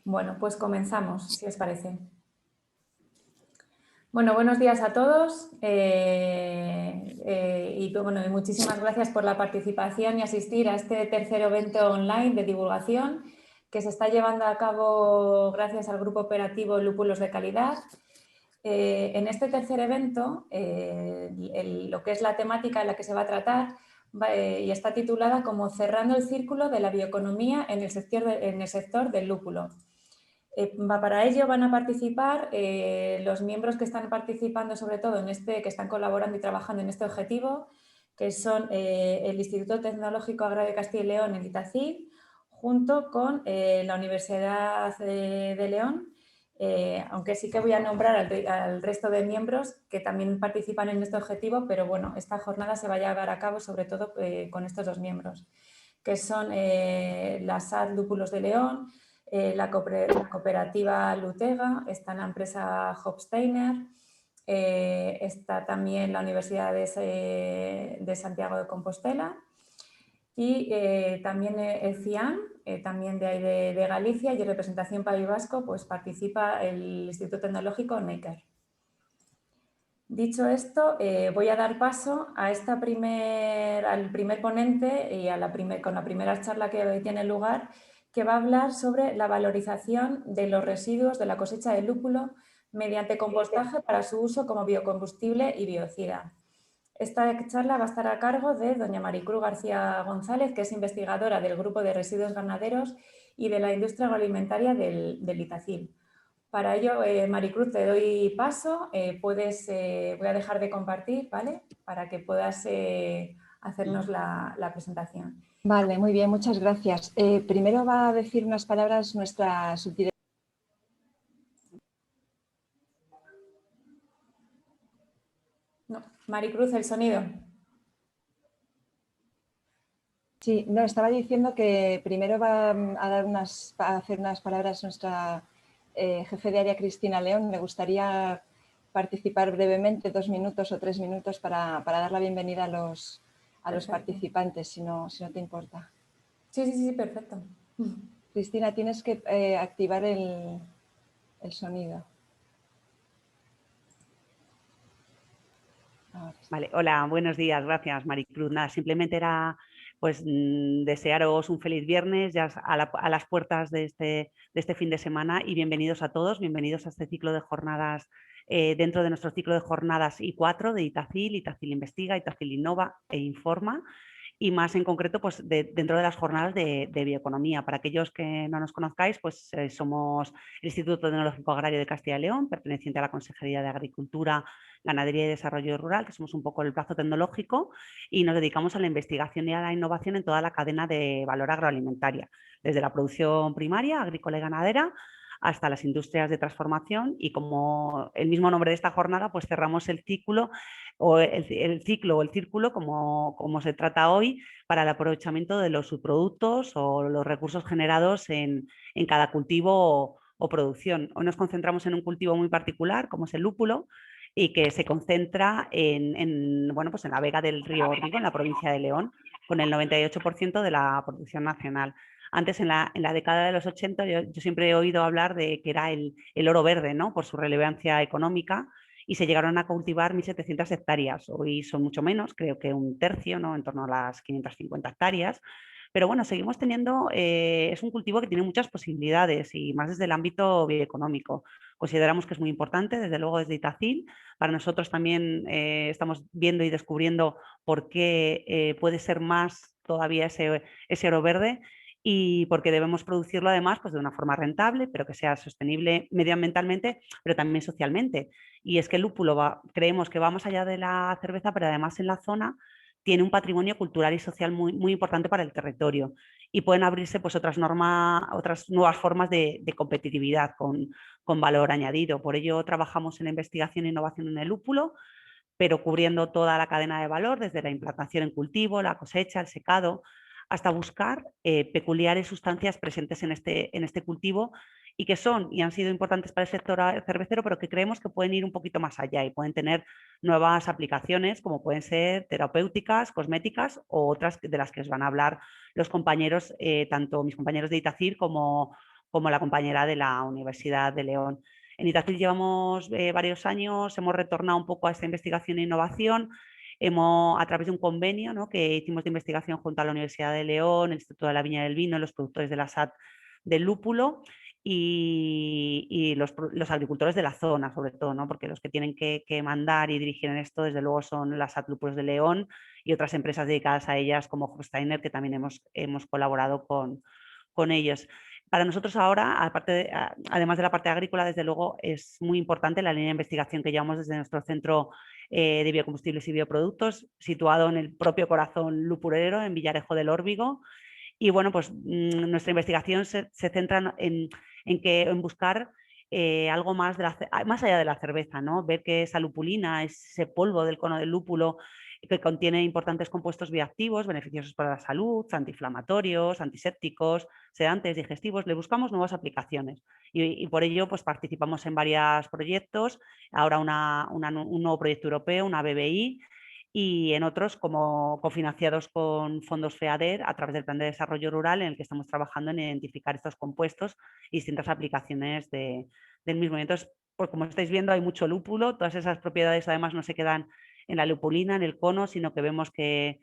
Bueno, pues comenzamos, si os parece. Bueno, buenos días a todos y muchísimas gracias por la participación y asistir a este tercer evento online de divulgación que se está llevando a cabo gracias al Grupo Operativo Lúpulos de Calidad. En este tercer evento, lo que es la temática en la que se va a tratar y está titulada como Cerrando el círculo de la bioeconomía en el sector del lúpulo. Para ello van a participar los miembros que están participando sobre todo que están colaborando y trabajando en este objetivo, que son el Instituto Tecnológico Agrario de Castilla y León, el ITACIL, junto con la Universidad de León, aunque sí que voy a nombrar al resto de miembros que también participan en este objetivo, pero bueno, esta jornada se va a llevar a cabo sobre todo con estos dos miembros, que son la SAD Lúpulos de León, la cooperativa Lutega, está la empresa Hofsteiner, está también la Universidad de Santiago de Compostela y también el CIAN, también de ahí de Galicia, y en representación País Vasco pues participa el Instituto Tecnológico Necker. Dicho esto, voy a dar paso a al primer ponente y con la primera charla que tiene lugar, que va a hablar sobre la valorización de los residuos de la cosecha de lúpulo mediante compostaje para su uso como biocombustible y biocida. Esta charla va a estar a cargo de doña Maricruz García González, que es investigadora del Grupo de Residuos Ganaderos y de la Industria Agroalimentaria del ITACIL. Para ello, Maricruz, te doy paso, voy a dejar de compartir, ¿vale? Para que puedas hacernos la presentación. Vale, muy bien, muchas gracias. Primero va a decir unas palabras nuestra subdirectora. No, Maricruz, el sonido. Sí, no, estaba diciendo que primero va a hacer unas palabras nuestra jefe de área, Cristina León. Me gustaría participar brevemente, 2 minutos o 3 minutos para dar la bienvenida a los participantes, si no te importa. Sí, perfecto. Cristina, tienes que activar el sonido. Vale, hola, buenos días, gracias Maricruz. Nada, simplemente era pues desearos un feliz viernes ya a las puertas de este fin de semana y bienvenidos a todos, bienvenidos a este ciclo de jornadas dentro de nuestro ciclo de jornadas I4 de ITACIL, ITACIL Investiga, ITACIL Innova e Informa. Y más en concreto pues, dentro de las jornadas de bioeconomía. Para aquellos que no nos conozcáis, pues somos el Instituto Tecnológico Agrario de Castilla y León, perteneciente a la Consejería de Agricultura, Ganadería y Desarrollo Rural, que somos un poco el brazo tecnológico, y nos dedicamos a la investigación y a la innovación en toda la cadena de valor agroalimentaria, desde la producción primaria, agrícola y ganadera, hasta las industrias de transformación, y como el mismo nombre de esta jornada, pues cerramos el ciclo o el círculo, como se trata hoy, para el aprovechamiento de los subproductos o los recursos generados en cada cultivo o producción. Hoy nos concentramos en un cultivo muy particular, como es el lúpulo, y que se concentra en la vega del río Órbigo, en la provincia de León, con el 98% de la producción nacional. Antes, en la década de los 80, yo siempre he oído hablar de que era el oro verde, ¿no? Por su relevancia económica, y se llegaron a cultivar 1.700 hectáreas. Hoy son mucho menos, creo que un tercio, ¿no? En torno a las 550 hectáreas. Pero bueno, seguimos teniendo, es un cultivo que tiene muchas posibilidades y más desde el ámbito bioeconómico. Consideramos que es muy importante, desde luego desde ITACIL. Para nosotros también estamos viendo y descubriendo por qué puede ser más todavía ese oro verde, y porque debemos producirlo además pues de una forma rentable, pero que sea sostenible medioambientalmente, pero también socialmente. Y es que el lúpulo creemos que va más allá de la cerveza, pero además en la zona tiene un patrimonio cultural y social muy, muy importante para el territorio, y pueden abrirse pues otras nuevas formas de competitividad con valor añadido. Por ello trabajamos en la investigación e innovación en el lúpulo, pero cubriendo toda la cadena de valor, desde la implantación en cultivo, la cosecha, el secado, hasta buscar peculiares sustancias presentes en este cultivo y que son y han sido importantes para el sector cervecero, pero que creemos que pueden ir un poquito más allá y pueden tener nuevas aplicaciones, como pueden ser terapéuticas, cosméticas o otras de las que os van a hablar los compañeros, tanto mis compañeros de ITACIL como como la compañera de la Universidad de León. En Itacil llevamos varios años, hemos retornado un poco a esta investigación e innovación, a través de un convenio, ¿no?, que hicimos de investigación junto a la Universidad de León, el Instituto de la Viña del Vino, los productores de la SAT del lúpulo y los agricultores de la zona, sobre todo, ¿no?, porque los que tienen que mandar y dirigir en esto, desde luego, son las SAT Lúpulos de León y otras empresas dedicadas a ellas, como Hofsteiner, que también hemos colaborado con ellos. Para nosotros ahora, además de la parte agrícola, desde luego, es muy importante la línea de investigación que llevamos desde nuestro centro de biocombustibles y bioproductos, situado en el propio corazón lupulero, en Villarejo del Órbigo. Y bueno, pues nuestra investigación se centra en buscar algo más, más allá de la cerveza, ¿no? Ver que esa lupulina, ese polvo del cono del lúpulo, que contiene importantes compuestos bioactivos, beneficiosos para la salud, antiinflamatorios, antisépticos, sedantes, digestivos. Le buscamos nuevas aplicaciones y por ello pues participamos en varios proyectos, ahora un nuevo proyecto europeo, una BBI, y en otros como cofinanciados con fondos FEADER a través del Plan de Desarrollo Rural, en el que estamos trabajando en identificar estos compuestos y distintas aplicaciones del mismo. Y entonces, pues como estáis viendo, hay mucho lúpulo, todas esas propiedades además no se quedan en la lupulina, en el cono, sino que vemos que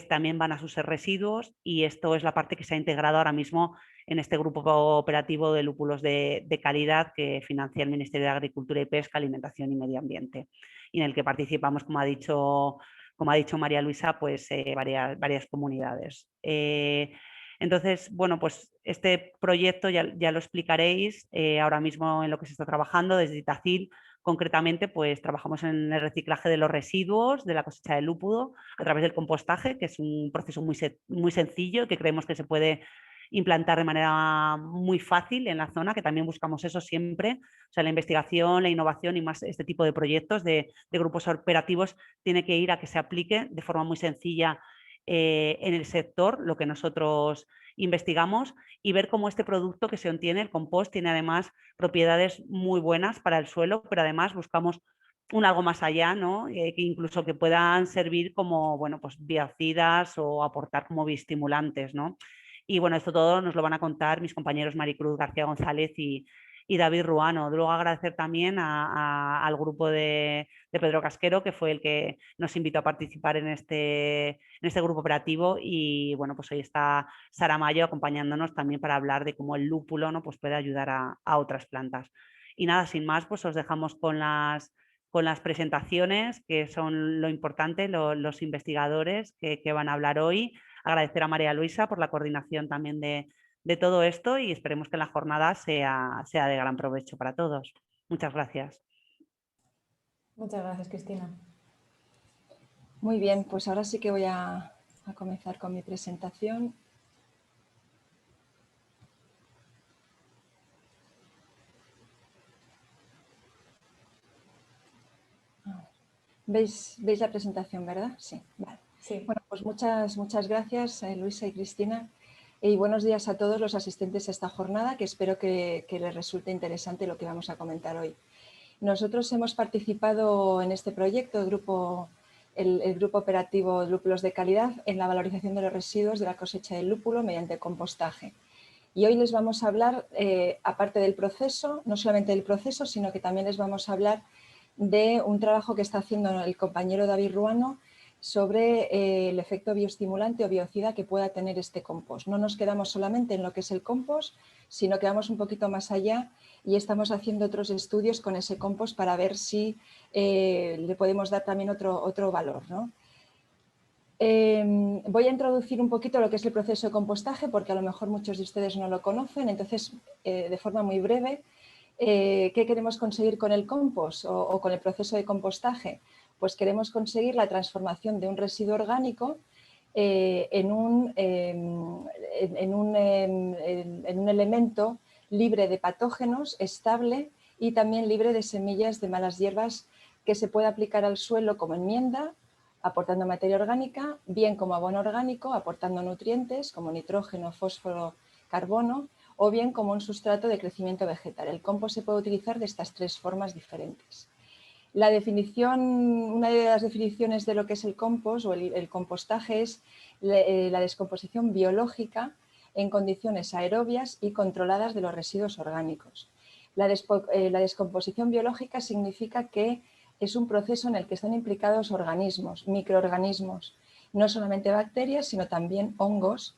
también van a sus residuos, y esto es la parte que se ha integrado ahora mismo en este grupo operativo de lúpulos de calidad que financia el Ministerio de Agricultura y Pesca, Alimentación y Medio Ambiente, y en el que participamos, como ha dicho María Luisa, pues varias comunidades. Entonces, bueno, pues este proyecto ya lo explicaréis ahora mismo en lo que se está trabajando desde Itacil. Concretamente, pues trabajamos en el reciclaje de los residuos de la cosecha del lúpulo a través del compostaje, que es un proceso muy sencillo, que creemos que se puede implantar de manera muy fácil en la zona, que también buscamos eso siempre. O sea, la investigación, la innovación y más este tipo de proyectos de grupos operativos tiene que ir a que se aplique de forma muy sencilla en el sector, lo que nosotros investigamos, y ver cómo este producto que se obtiene, el compost, tiene además propiedades muy buenas para el suelo, pero además buscamos un algo más allá, ¿no? Que incluso que puedan servir como, bueno, pues biocidas o aportar como bioestimulantes, ¿no? Y bueno, esto todo nos lo van a contar mis compañeros Maricruz García González y David Ruano. Luego agradecer también al grupo de Pedro Casquero, que fue el que nos invitó a participar en este grupo operativo, y bueno, pues hoy está Sara Mayo acompañándonos también para hablar de cómo el lúpulo, ¿no?, pues puede ayudar a otras plantas. Y nada, sin más, pues os dejamos con las presentaciones, que son lo importante, los investigadores que van a hablar hoy. Agradecer a María Luisa por la coordinación también de todo esto, y esperemos que la jornada sea de gran provecho para todos. Muchas gracias. Muchas gracias, Cristina. Muy bien, pues ahora sí que voy a comenzar con mi presentación. ¿Veis la presentación, verdad? Sí, vale. Sí. Bueno, pues muchas gracias, Luisa y Cristina, y buenos días a todos los asistentes a esta jornada, que espero que les resulte interesante lo que vamos a comentar hoy. Nosotros hemos participado en este proyecto, el grupo operativo Lúpulos de Calidad, en la valorización de los residuos de la cosecha del lúpulo mediante compostaje. Y hoy les vamos a hablar, aparte del proceso, no solamente del proceso, sino que también les vamos a hablar de un trabajo que está haciendo el compañero David Ruano sobre el efecto bioestimulante o biocida que pueda tener este compost. No nos quedamos solamente en lo que es el compost, sino que vamos un poquito más allá y estamos haciendo otros estudios con ese compost para ver si le podemos dar también otro valor, ¿no? Voy a introducir un poquito lo que es el proceso de compostaje, porque a lo mejor muchos de ustedes no lo conocen. Entonces, de forma muy breve, ¿qué queremos conseguir con el compost o con el proceso de compostaje? Pues queremos conseguir la transformación de un residuo orgánico en un elemento libre de patógenos, estable y también libre de semillas de malas hierbas, que se puede aplicar al suelo como enmienda, aportando materia orgánica, bien como abono orgánico, aportando nutrientes como nitrógeno, fósforo, carbono, o bien como un sustrato de crecimiento vegetal. El compost se puede utilizar de estas tres formas diferentes. Una de las definiciones de lo que es el compost o el compostaje es la descomposición biológica en condiciones aerobias y controladas de los residuos orgánicos. La descomposición biológica significa que es un proceso en el que están implicados organismos, microorganismos, no solamente bacterias, sino también hongos,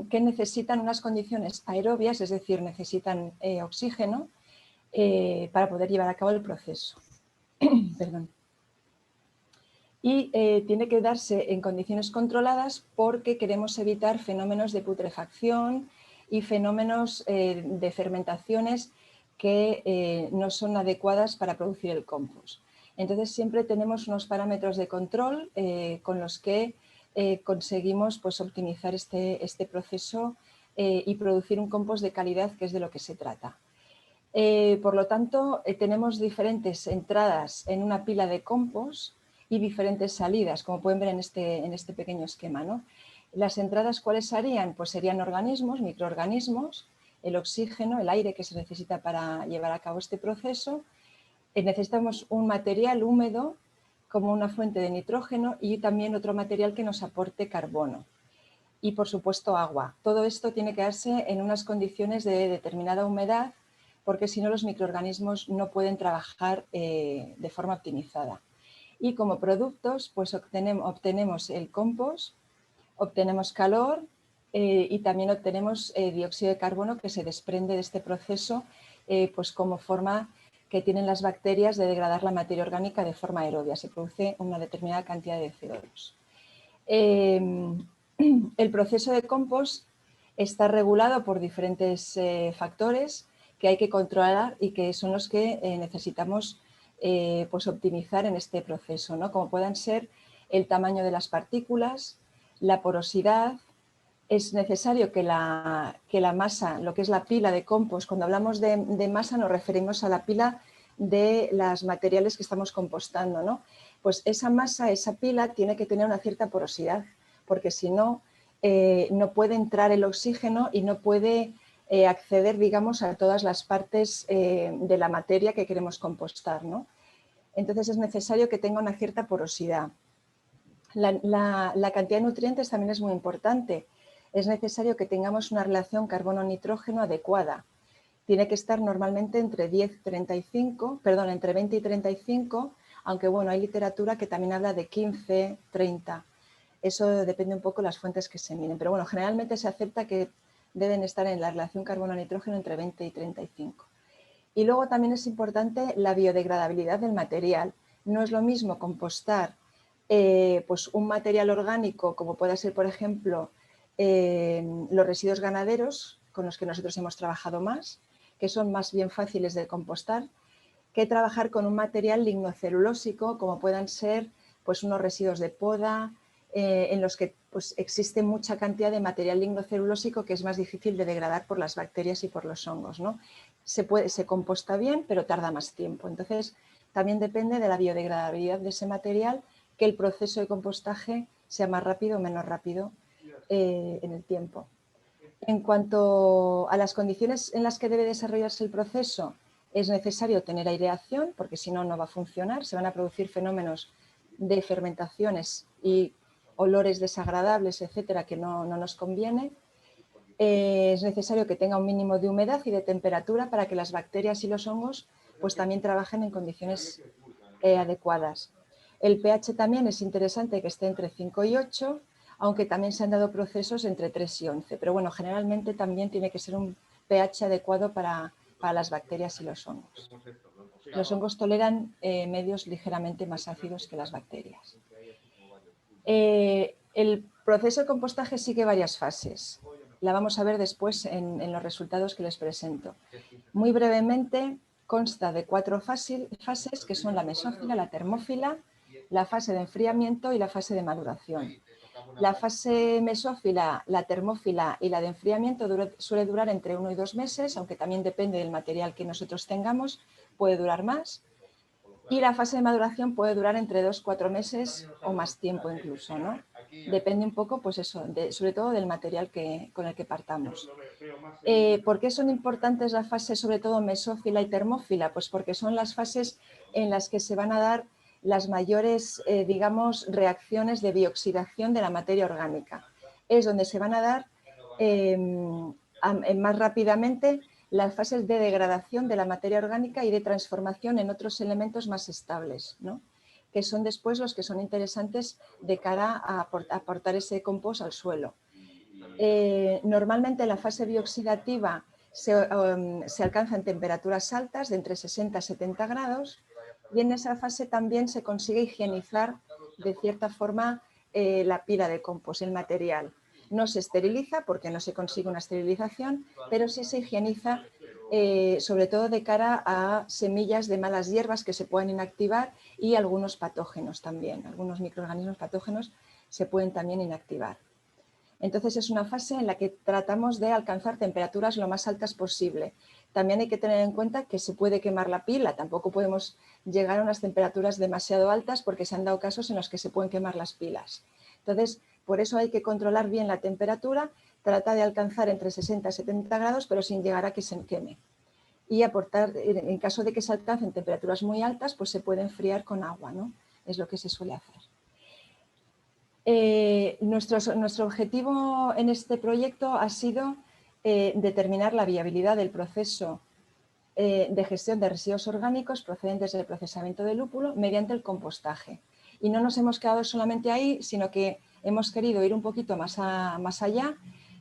que necesitan unas condiciones aerobias, es decir, necesitan oxígeno para poder llevar a cabo el proceso. Perdón. Y tiene que darse en condiciones controladas porque queremos evitar fenómenos de putrefacción y fenómenos de fermentaciones que no son adecuadas para producir el compost. Entonces siempre tenemos unos parámetros de control con los que conseguimos pues, optimizar este proceso y producir un compost de calidad, que es de lo que se trata. Por lo tanto, tenemos diferentes entradas en una pila de compost y diferentes salidas, como pueden ver en este pequeño esquema, ¿no? Las entradas, ¿cuáles serían? Pues serían organismos, microorganismos, el oxígeno, el aire que se necesita para llevar a cabo este proceso. Necesitamos un material húmedo como una fuente de nitrógeno y también otro material que nos aporte carbono. Y, por supuesto, agua. Todo esto tiene que darse en unas condiciones de determinada humedad, porque si no los microorganismos no pueden trabajar de forma optimizada. Y como productos, pues obtenemos el compost, obtenemos calor y también obtenemos dióxido de carbono que se desprende de este proceso pues como forma que tienen las bacterias de degradar la materia orgánica de forma aerobia. Se produce una determinada cantidad de CO2. El proceso de compost está regulado por diferentes factores que hay que controlar y que son los que necesitamos pues optimizar en este proceso, ¿no? Como puedan ser el tamaño de las partículas, la porosidad. Es necesario que la masa, lo que es la pila de compost, cuando hablamos de masa nos referimos a la pila de los materiales que estamos compostando, ¿no? Pues esa masa, esa pila tiene que tener una cierta porosidad, porque si no, no puede entrar el oxígeno y no puede acceder, digamos, a todas las partes de la materia que queremos compostar, ¿no? Entonces es necesario que tenga una cierta porosidad. La cantidad de nutrientes también es muy importante. Es necesario que tengamos una relación carbono-nitrógeno adecuada. Tiene que estar normalmente entre 20 y 35, aunque bueno, hay literatura que también habla de 15, 30. Eso depende un poco de las fuentes que se miren. Pero bueno, generalmente se acepta que deben estar en la relación carbono-nitrógeno entre 20 y 35. Y luego también es importante la biodegradabilidad del material. No es lo mismo compostar pues un material orgánico, como pueda ser, por ejemplo, los residuos ganaderos, con los que nosotros hemos trabajado más, que son más bien fáciles de compostar, que trabajar con un material lignocelulósico, como puedan ser pues, unos residuos de poda, en los que pues, existe mucha cantidad de material lignocelulósico que es más difícil de degradar por las bacterias y por los hongos, ¿no? Se composta bien, pero tarda más tiempo. Entonces, también depende de la biodegradabilidad de ese material que el proceso de compostaje sea más rápido o menos rápido en el tiempo. En cuanto a las condiciones en las que debe desarrollarse el proceso, es necesario tener aireación, porque si no, no va a funcionar. Se van a producir fenómenos de fermentaciones y olores desagradables, etcétera, que no nos conviene. Es necesario que tenga un mínimo de humedad y de temperatura para que las bacterias y los hongos pues, también trabajen en condiciones adecuadas. El pH también es interesante que esté entre 5 y 8, aunque también se han dado procesos entre 3 y 11. Pero bueno, generalmente también tiene que ser un pH adecuado para las bacterias y los hongos. Los hongos toleran medios ligeramente más ácidos que las bacterias. El proceso de compostaje sigue varias fases. La vamos a ver después en los resultados que les presento. Muy brevemente, consta de 4 fases, que son la mesófila, la termófila, la fase de enfriamiento y la fase de maduración. La fase mesófila, la termófila y la de enfriamiento suele durar entre 1 y 2 meses, aunque también depende del material que nosotros tengamos, puede durar más. Y la fase de maduración puede durar entre 2 y 4 meses o más tiempo incluso, ¿no? Depende un poco, pues eso, sobre todo del material con el que partamos. ¿Por qué son importantes las fases, sobre todo mesófila y termófila? Pues porque son las fases en las que se van a dar las mayores, digamos, reacciones de bioxidación de la materia orgánica. Es donde se van a dar más rápidamente las fases de degradación de la materia orgánica y de transformación en otros elementos más estables, ¿no? Que son después los que son interesantes de cara a aportar ese compost al suelo. Normalmente la fase bioxidativa se alcanza en temperaturas altas de entre 60 y 70 grados y en esa fase también se consigue higienizar de cierta forma la pila de compost, el material. No se esteriliza porque no se consigue una esterilización, pero sí se higieniza sobre todo de cara a semillas de malas hierbas que se pueden inactivar y algunos patógenos también, algunos microorganismos patógenos se pueden también inactivar. Entonces es una fase en la que tratamos de alcanzar temperaturas lo más altas posible. También hay que tener en cuenta que se puede quemar la pila, tampoco podemos llegar a unas temperaturas demasiado altas porque se han dado casos en los que se pueden quemar las pilas. Entonces, por eso hay que controlar bien la temperatura, trata de alcanzar entre 60 y 70 grados, pero sin llegar a que se queme. Y aportar, en caso de que se alcancen temperaturas muy altas, pues se puede enfriar con agua, ¿no? Es lo que se suele hacer. Nuestro objetivo en este proyecto ha sido determinar la viabilidad del proceso de gestión de residuos orgánicos procedentes del procesamiento de lúpulo mediante el compostaje. Y no nos hemos quedado solamente ahí, sino que hemos querido ir un poquito más allá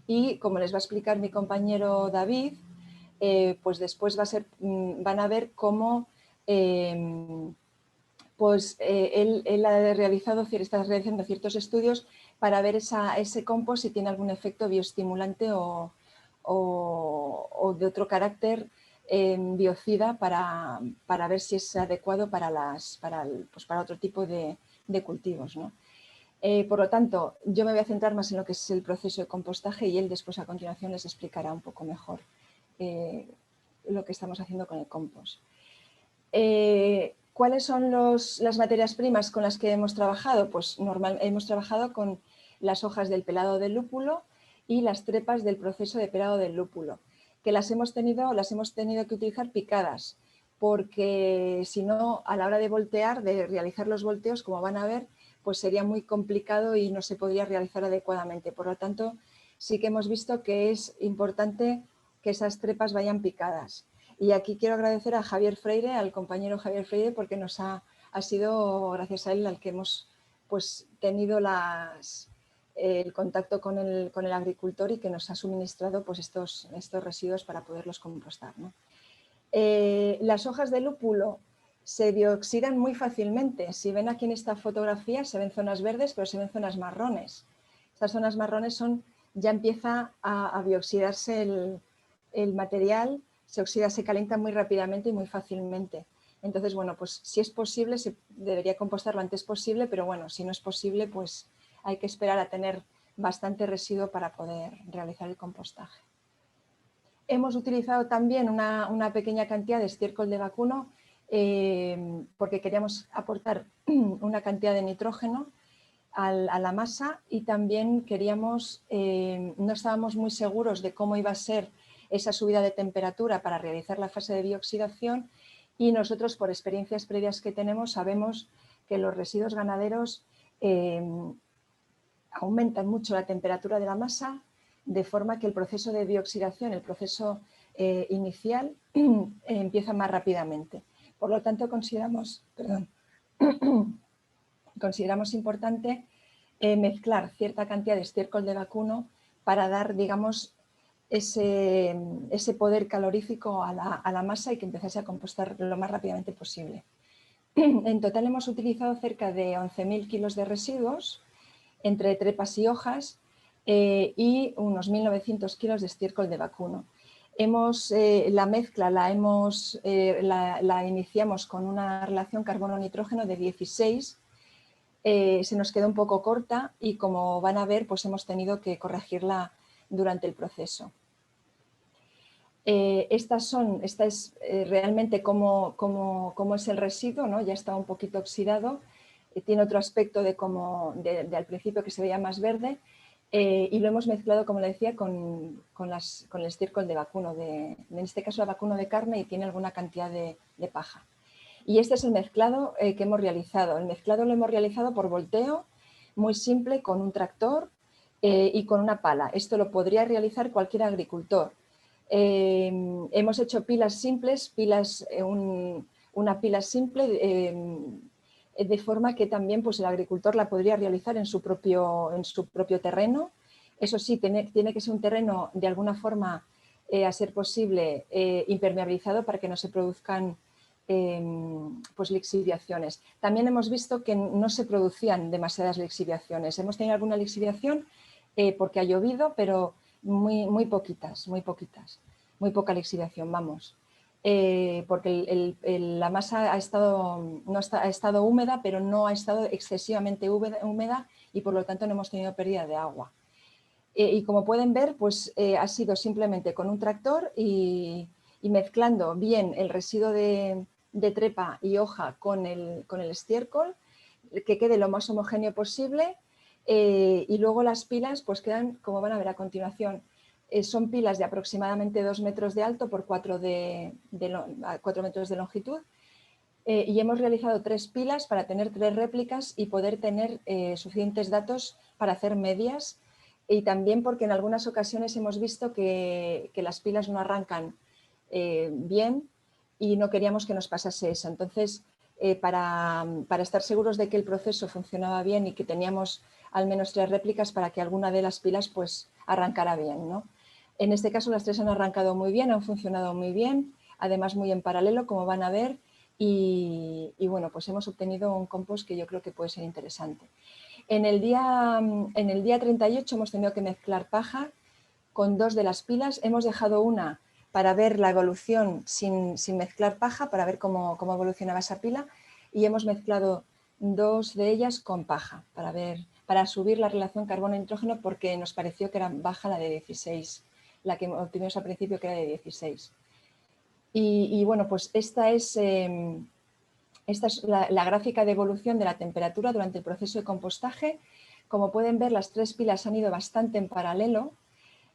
y, como les va a explicar mi compañero David, pues después van a ver cómo él está realizando ciertos estudios para ver ese compost si tiene algún efecto bioestimulante o de otro carácter biocida para ver si es adecuado para otro tipo de cultivos, ¿no? Por lo tanto, yo me voy a centrar más en lo que es el proceso de compostaje y él después a continuación les explicará un poco mejor lo que estamos haciendo con el compost. ¿Cuáles son las materias primas con las que hemos trabajado? Pues hemos trabajado con las hojas del pelado del lúpulo y las trepas del proceso de pelado del lúpulo, que las hemos tenido que utilizar picadas, porque si no, a la hora de voltear, de realizar los volteos, como van a ver, pues sería muy complicado y no se podría realizar adecuadamente. Por lo tanto, sí que hemos visto que es importante que esas trepas vayan picadas. Y aquí quiero agradecer a Javier Freire, al compañero Javier Freire, porque ha sido gracias a él al que hemos tenido el contacto con el agricultor y que nos ha suministrado pues, estos residuos para poderlos compostar, ¿no? Las hojas de lúpulo se bioxidan muy fácilmente. Si ven aquí en esta fotografía se ven zonas verdes, pero se ven zonas marrones. Estas zonas marrones ya empieza a bioxidarse el material, se oxida, se calienta muy rápidamente y muy fácilmente. Entonces, bueno, pues si es posible, se debería compostar lo antes posible, pero bueno, si no es posible, pues hay que esperar a tener bastante residuo para poder realizar el compostaje. Hemos utilizado también una pequeña cantidad de estiércol de vacuno porque queríamos aportar una cantidad de nitrógeno a la masa y también no estábamos muy seguros de cómo iba a ser esa subida de temperatura para realizar la fase de bioxidación y nosotros, por experiencias previas que tenemos, sabemos que los residuos ganaderos aumentan mucho la temperatura de la masa, de forma que el proceso de bioxidación, el proceso inicial, empieza más rápidamente. Por lo tanto, consideramos importante mezclar cierta cantidad de estiércol de vacuno para dar, digamos, ese poder calorífico a la masa y que empezase a compostar lo más rápidamente posible. En total hemos utilizado cerca de 11.000 kilos de residuos entre trepas y hojas y unos 1.900 kilos de estiércol de vacuno. La mezcla la iniciamos con una relación carbono-nitrógeno de 16. Se nos quedó un poco corta y, como van a ver, pues hemos tenido que corregirla durante el proceso. Esta es realmente cómo es el residuo, ¿no? Ya está un poquito oxidado, tiene otro aspecto de al principio que se veía más verde y lo hemos mezclado, como le decía, con el estiércol de vacuno, en este caso el vacuno de carne, y tiene alguna cantidad de paja. Y este es el mezclado que hemos realizado. El mezclado lo hemos realizado por volteo, muy simple, con un tractor, y con una pala. Esto lo podría realizar cualquier agricultor. Hemos hecho pilas simples, una pila simple, de forma que también pues, el agricultor la podría realizar en su propio terreno. Eso sí, tiene que ser un terreno de alguna forma, a ser posible, impermeabilizado para que no se produzcan pues, lixiviaciones. También hemos visto que no se producían demasiadas lixiviaciones. Hemos tenido alguna lixiviación porque ha llovido, pero muy poquitas, muy poca lixiviación, vamos. Porque la masa ha estado húmeda, pero no ha estado excesivamente húmeda y por lo tanto no hemos tenido pérdida de agua. Y como pueden ver, pues ha sido simplemente con un tractor y mezclando bien el residuo de trepa y hoja con el estiércol, que quede lo más homogéneo posible, y luego las pilas pues quedan, como van a ver a continuación, son pilas de aproximadamente 2 metros de alto por 4 metros de longitud, y hemos realizado 3 pilas para tener 3 réplicas y poder tener suficientes datos para hacer medias, y también porque en algunas ocasiones hemos visto que las pilas no arrancan bien y no queríamos que nos pasase eso. Entonces, para estar seguros de que el proceso funcionaba bien y que teníamos al menos 3 réplicas para que alguna de las pilas pues arrancara bien, ¿no? En este caso las 3 han arrancado muy bien, han funcionado muy bien, además muy en paralelo, como van a ver, y bueno, pues hemos obtenido un compost que yo creo que puede ser interesante. En el día 38 hemos tenido que mezclar paja con 2 de las pilas. Hemos dejado una para ver la evolución sin mezclar paja, para ver cómo evolucionaba esa pila, y hemos mezclado 2 de ellas con paja para subir la relación carbono-nitrógeno, porque nos pareció que era baja la de 16, la que obtuvimos al principio, que era de 16. Y bueno, pues esta es la gráfica de evolución de la temperatura durante el proceso de compostaje. Como pueden ver, las 3 pilas han ido bastante en paralelo.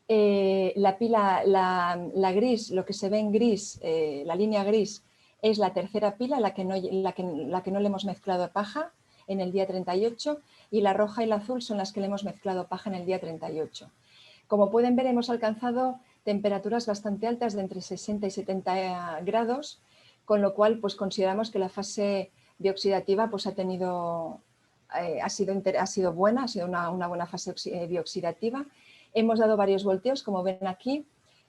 La pila, la gris, lo que se ve en gris, la línea gris, es la tercera pila, la que no le hemos mezclado paja en el día 38, y la roja y la azul son las que le hemos mezclado paja en el día 38. Como pueden ver, hemos alcanzado temperaturas bastante altas de entre 60 y 70 grados, con lo cual pues, consideramos que la fase bioxidativa pues, ha sido buena, ha sido una buena fase bioxidativa. Hemos dado varios volteos, como ven aquí.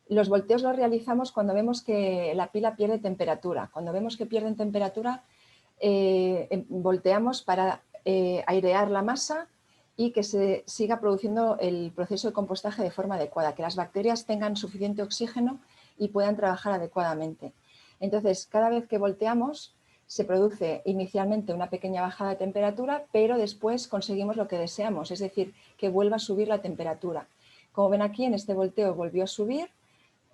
Los volteos los realizamos cuando vemos que la pila pierde temperatura. Cuando vemos que pierden temperatura, volteamos para airear la masa y que se siga produciendo el proceso de compostaje de forma adecuada, que las bacterias tengan suficiente oxígeno y puedan trabajar adecuadamente. Entonces, cada vez que volteamos, se produce inicialmente una pequeña bajada de temperatura, pero después conseguimos lo que deseamos, es decir, que vuelva a subir la temperatura. Como ven aquí, en este volteo volvió a subir,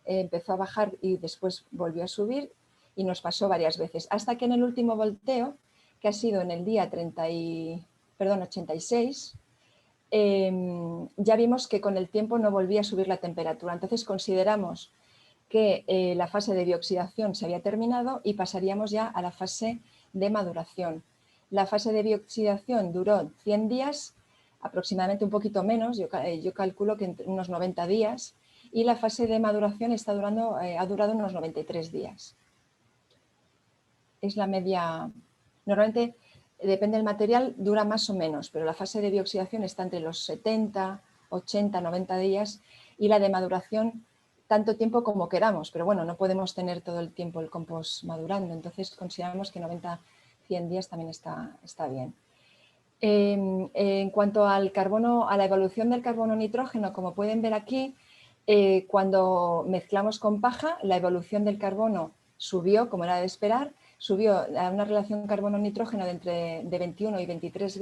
empezó a bajar y después volvió a subir, y nos pasó varias veces, hasta que en el último volteo, que ha sido en el día 86, ya vimos que con el tiempo no volvía a subir la temperatura. Entonces consideramos que la fase de bioxidación se había terminado y pasaríamos ya a la fase de maduración. La fase de bioxidación duró 100 días, aproximadamente un poquito menos, yo calculo que unos 90 días, y la fase de maduración ha durado unos 93 días. Es la media. Normalmente, depende del material, dura más o menos, pero la fase de bioxidación está entre los 70, 80, 90 días, y la de maduración tanto tiempo como queramos, pero bueno, no podemos tener todo el tiempo el compost madurando, entonces consideramos que 90, 100 días también está bien. En cuanto al carbono, a la evolución del carbono-nitrógeno, como pueden ver aquí, cuando mezclamos con paja, la evolución del carbono subió, como era de esperar, subió a una relación carbono-nitrógeno de 21 y 23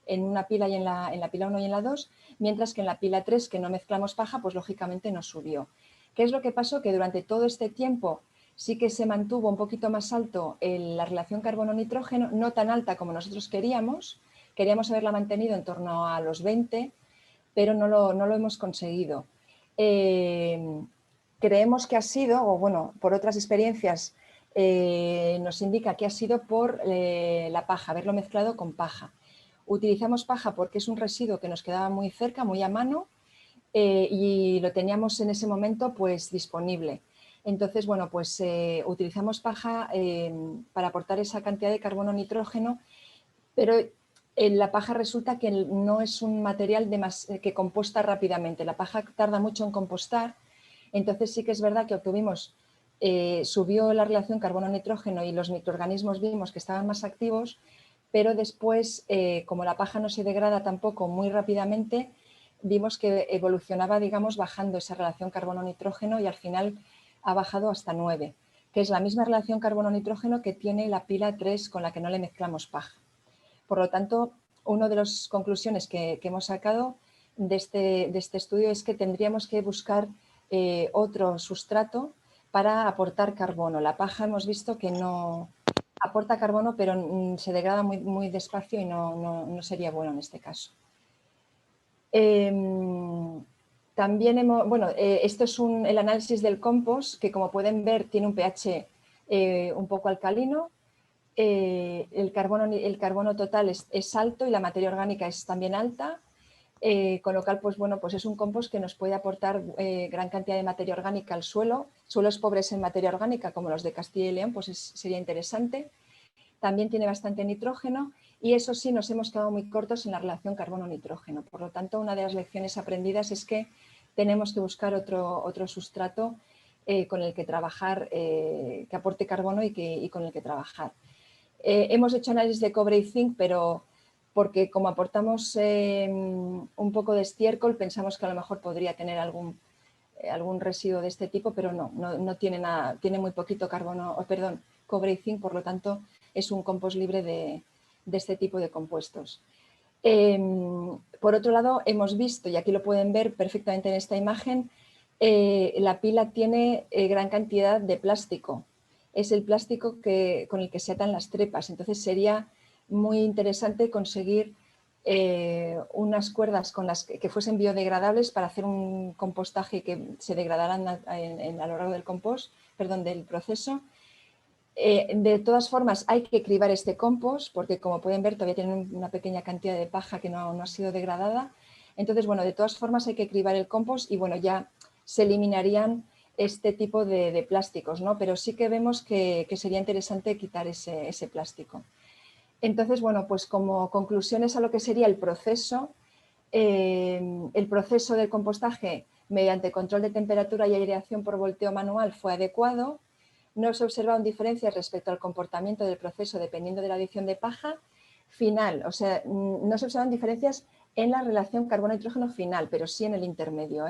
en una pila y en la pila 1 y en la 2, mientras que en la pila 3, que no mezclamos paja, pues lógicamente no subió. ¿Qué es lo que pasó? Que durante todo este tiempo sí que se mantuvo un poquito más alto la relación carbono-nitrógeno, no tan alta como nosotros queríamos haberla mantenido en torno a los 20, pero no lo hemos conseguido. Creemos que ha sido, o bueno, por otras experiencias nos indica que ha sido por la paja, haberlo mezclado con paja. Utilizamos paja porque es un residuo que nos quedaba muy cerca, muy a mano, y lo teníamos en ese momento pues disponible. Entonces, bueno, pues utilizamos paja para aportar esa cantidad de carbono nitrógeno, pero la paja resulta que no es un material que composta rápidamente. La paja tarda mucho en compostar, entonces sí que es verdad que obtuvimos, subió la relación carbono-nitrógeno y los microorganismos vimos que estaban más activos, pero después, como la paja no se degrada tampoco muy rápidamente, vimos que evolucionaba, digamos, bajando esa relación carbono-nitrógeno y al final ha bajado hasta 9, que es la misma relación carbono-nitrógeno que tiene la pila 3 con la que no le mezclamos paja. Por lo tanto, una de las conclusiones que hemos sacado de este estudio es que tendríamos que buscar otro sustrato para aportar carbono. La paja hemos visto que no aporta carbono, pero se degrada muy, muy despacio y no sería bueno en este caso. También esto es el análisis del compost, que como pueden ver tiene un pH un poco alcalino. El carbono total es alto y la materia orgánica es también alta, con lo cual pues, bueno, pues es un compost que nos puede aportar gran cantidad de materia orgánica al suelo. Suelos pobres en materia orgánica, como los de Castilla y León, pues sería interesante. También tiene bastante nitrógeno y eso sí, nos hemos quedado muy cortos en la relación carbono-nitrógeno. Por lo tanto, una de las lecciones aprendidas es que tenemos que buscar otro sustrato con el que trabajar, que aporte carbono y con el que trabajar. Hemos hecho análisis de cobre y zinc, pero porque como aportamos un poco de estiércol, pensamos que a lo mejor podría tener algún residuo de este tipo, pero no tiene nada, tiene muy poquito cobre y zinc, por lo tanto es un compost libre de este tipo de compuestos. Por otro lado, hemos visto, y aquí lo pueden ver perfectamente en esta imagen, la pila tiene gran cantidad de plástico. Es el plástico con el que se atan las trepas, entonces sería muy interesante conseguir unas cuerdas que fuesen biodegradables para hacer un compostaje que se degradaran a lo largo del proceso. De todas formas, hay que cribar este compost porque, como pueden ver, todavía tienen una pequeña cantidad de paja que no ha sido degradada. Entonces, bueno, de todas formas hay que cribar el compost y, bueno, ya se eliminarían este tipo de plásticos, ¿no? Pero sí que vemos que sería interesante quitar ese plástico. Entonces, bueno, pues como conclusiones a lo que sería el proceso del compostaje mediante control de temperatura y aireación por volteo manual fue adecuado. No se observaron diferencias respecto al comportamiento del proceso dependiendo de la adición de paja final. O sea, no se observaron diferencias en la relación carbono-nitrógeno final, pero sí en el intermedio.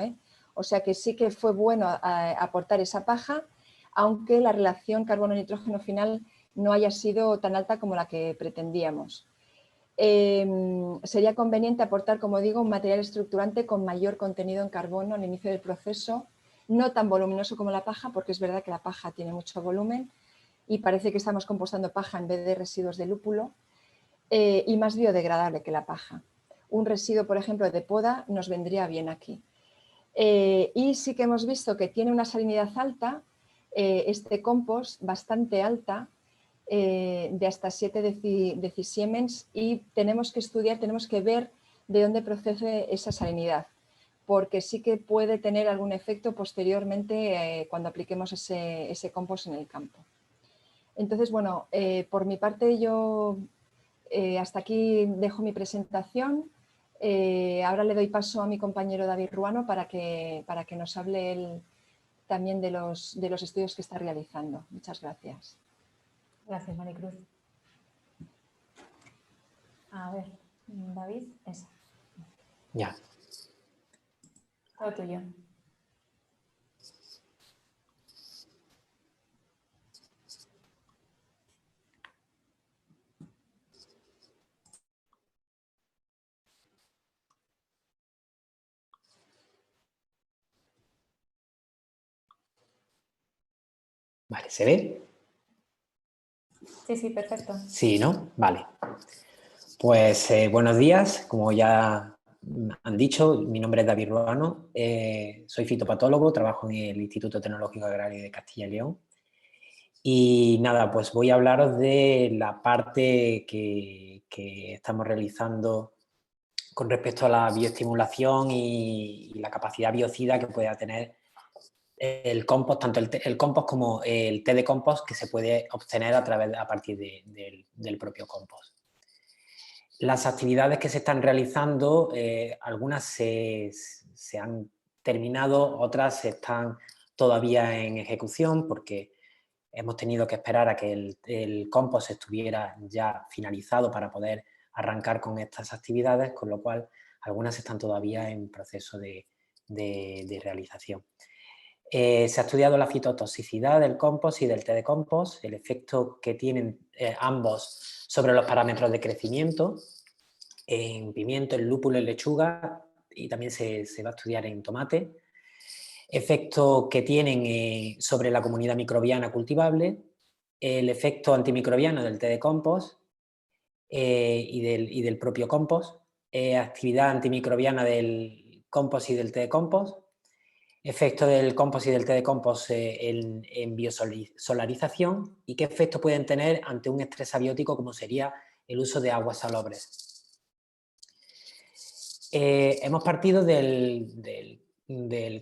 O sea que sí que fue bueno aportar esa paja, aunque la relación carbono-nitrógeno final no haya sido tan alta como la que pretendíamos. Sería conveniente aportar, como digo, un material estructurante con mayor contenido en carbono al inicio del proceso, no tan voluminoso como la paja, porque es verdad que la paja tiene mucho volumen y parece que estamos compostando paja en vez de residuos de lúpulo, y más biodegradable que la paja. Un residuo, por ejemplo, de poda nos vendría bien aquí. Y sí que hemos visto que tiene una salinidad alta, este compost bastante alta, de hasta 7 decisiemens, y tenemos que estudiar, tenemos que ver de dónde procede esa salinidad, porque sí que puede tener algún efecto posteriormente cuando apliquemos ese compost en el campo. Entonces, bueno, por mi parte yo hasta aquí dejo mi presentación. Ahora le doy paso a mi compañero David Ruano para que nos hable él también de los estudios que está realizando. Muchas gracias. Gracias, Maricruz. A ver, David, esa. Ya. Todo tuyo. Vale, ¿se ve? Sí, perfecto. Sí, ¿no? Vale. Pues buenos días. Como ya han dicho, mi nombre es David Ruano, soy fitopatólogo, trabajo en el Instituto Tecnológico Agrario de Castilla y León Y nada, pues voy a hablaros de la parte que estamos realizando con respecto a la bioestimulación y la capacidad biocida que pueda tener el compost, tanto el compost como el té de compost que se puede obtener a partir del propio compost. Las actividades que se están realizando, algunas se han terminado, otras están todavía en ejecución porque hemos tenido que esperar a que el compost estuviera ya finalizado para poder arrancar con estas actividades, con lo cual algunas están todavía en proceso de realización. Se ha estudiado la fitotoxicidad del compost y del té de compost, el efecto que tienen ambos sobre los parámetros de crecimiento en pimiento, en lúpulo, en lechuga, y también se va a estudiar en tomate. Efecto que tienen sobre la comunidad microbiana cultivable, el efecto antimicrobiano del té de compost y del propio compost, actividad antimicrobiana del compost y del té de compost, efecto del compost y del té de compost en biosolarización y qué efecto pueden tener ante un estrés abiótico como sería el uso de aguas salobres. Hemos partido del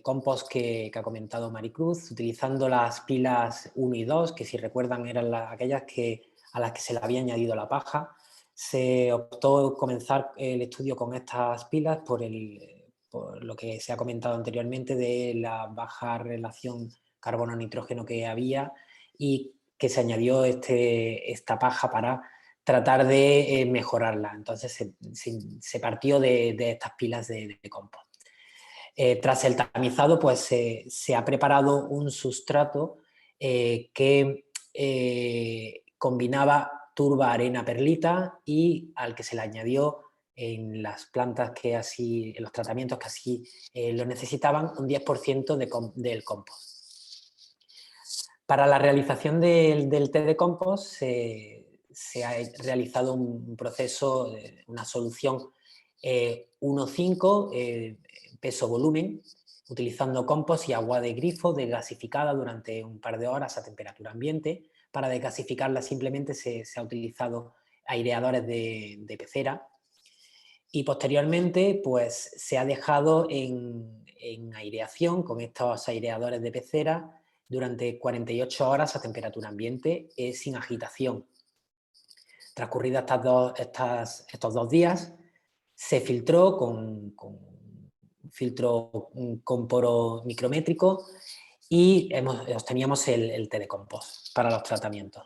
compost que ha comentado Maricruz, utilizando las pilas 1 y 2, que si recuerdan eran aquellas a las que se le había añadido la paja. Se optó comenzar el estudio con estas pilas por lo que se ha comentado anteriormente de la baja relación carbono-nitrógeno que había y que se añadió esta paja para tratar de mejorarla. Entonces se partió de estas pilas de compost. Tras el tamizado, pues se ha preparado un sustrato que combinaba turba, arena, perlita y al que se le añadió en las plantas en los tratamientos que así lo necesitaban, un 10% del compost. Para la realización del té de compost se ha realizado un proceso, una solución 1,5 peso-volumen, utilizando compost y agua de grifo desgasificada durante un par de horas a temperatura ambiente. Para desgasificarla simplemente se ha utilizado aireadores de pecera y posteriormente pues, se ha dejado en aireación con estos aireadores de pecera durante 48 horas a temperatura ambiente sin agitación. Transcurridos estos 2 días, se filtró con filtro con poro micrométrico y obteníamos el té de compost para los tratamientos.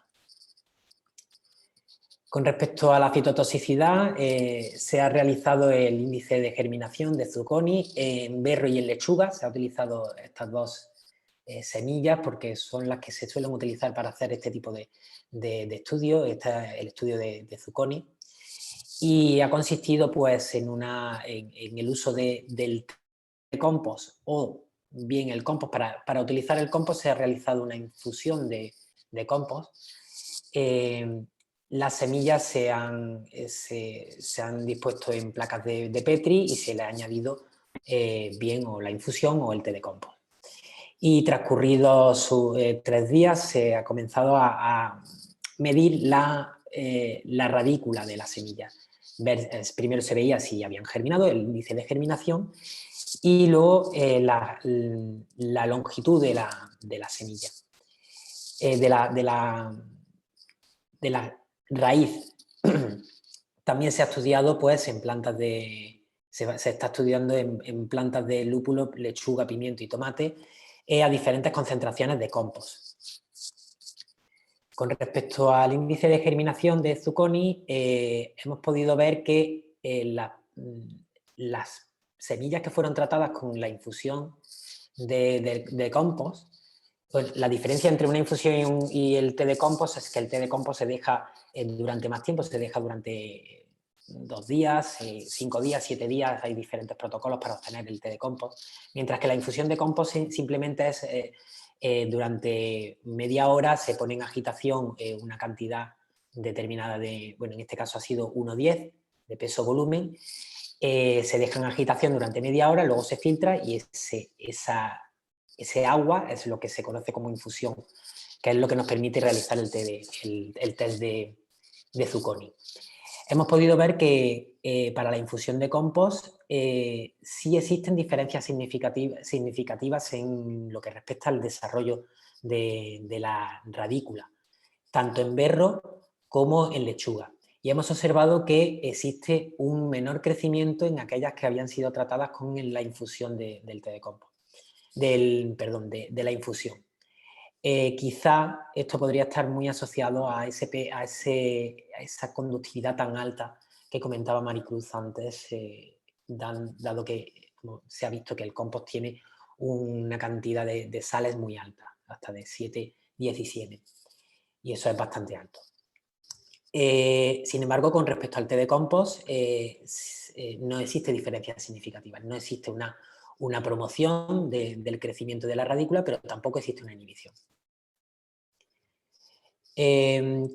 Con respecto a la fitotoxicidad, se ha realizado el índice de germinación de Zucchini en berro y en lechuga. Se ha utilizado estas dos semillas porque son las que se suelen utilizar para hacer este tipo de estudio. Este es el estudio de Zucchini. Y ha consistido pues, en el uso del compost o bien el compost. Para utilizar el compost se ha realizado una infusión de compost. Las semillas se han dispuesto en placas de Petri y se le ha añadido bien o la infusión o el té de compost. Y transcurridos 3 días se ha comenzado a medir la radícula de las semillas. Primero se veía si habían germinado, el índice de germinación, y luego la longitud de la semilla, de la raíz. También se ha estudiado pues, en plantas se está estudiando en plantas de lúpulo, lechuga, pimiento y tomate a diferentes concentraciones de compost. Con respecto al índice de germinación de Zucchini, hemos podido ver que las semillas que fueron tratadas con la infusión de compost, pues la diferencia entre una infusión y el té de compost es que el té de compost se deja durante más tiempo, se deja durante 2 días, 5 días, 7 días, hay diferentes protocolos para obtener el té de compost, mientras que la infusión de compost simplemente es durante media hora se pone en agitación una cantidad determinada bueno, en este caso ha sido 1,10 de peso-volumen, se deja en agitación durante media hora, luego se filtra y ese agua es lo que se conoce como infusión que es lo que nos permite realizar el test de Zucconi. Hemos podido ver que para la infusión de compost sí existen diferencias significativas en lo que respecta al desarrollo de la radícula, tanto en berro como en lechuga. Y hemos observado que existe un menor crecimiento en aquellas que habían sido tratadas con la infusión del té de compost, de la infusión. Quizá esto podría estar muy asociado a esa conductividad tan alta que comentaba Maricruz antes, dado que se ha visto que el compost tiene una cantidad de sales muy alta, hasta de 7, 17, y eso es bastante alto. Sin embargo, con respecto al té de compost, no existe diferencias significativas, no existe una promoción del crecimiento de la radícula, pero tampoco existe una inhibición.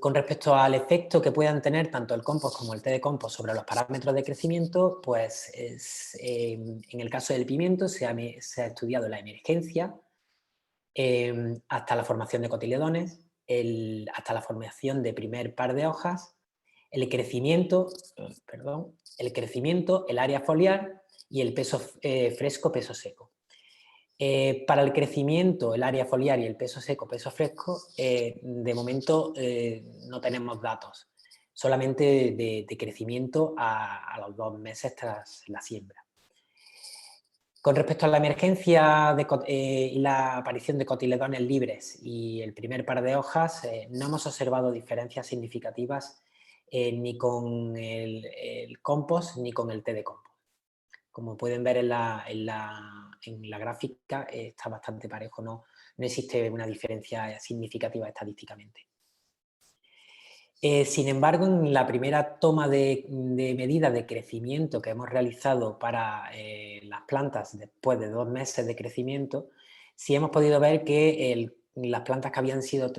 Con respecto al efecto que puedan tener tanto el compost como el té de compost sobre los parámetros de crecimiento, pues en el caso del pimiento se ha estudiado la emergencia hasta la formación de cotiledones, hasta la formación de primer par de hojas, el crecimiento, el área foliar y el peso fresco, peso seco. Para el crecimiento, el área foliar y el peso seco, peso fresco, de momento no tenemos datos, solamente de crecimiento a los 2 meses tras la siembra. Con respecto a la emergencia y la aparición de cotiledones libres y el primer par de hojas, no hemos observado diferencias significativas ni con el compost ni con el té de compost. Como pueden ver en la gráfica, está bastante parejo, no existe una diferencia significativa estadísticamente. Sin embargo, en la primera toma de medidas de crecimiento que hemos realizado para las plantas después de 2 meses de crecimiento, sí hemos podido ver que las plantas que habían sido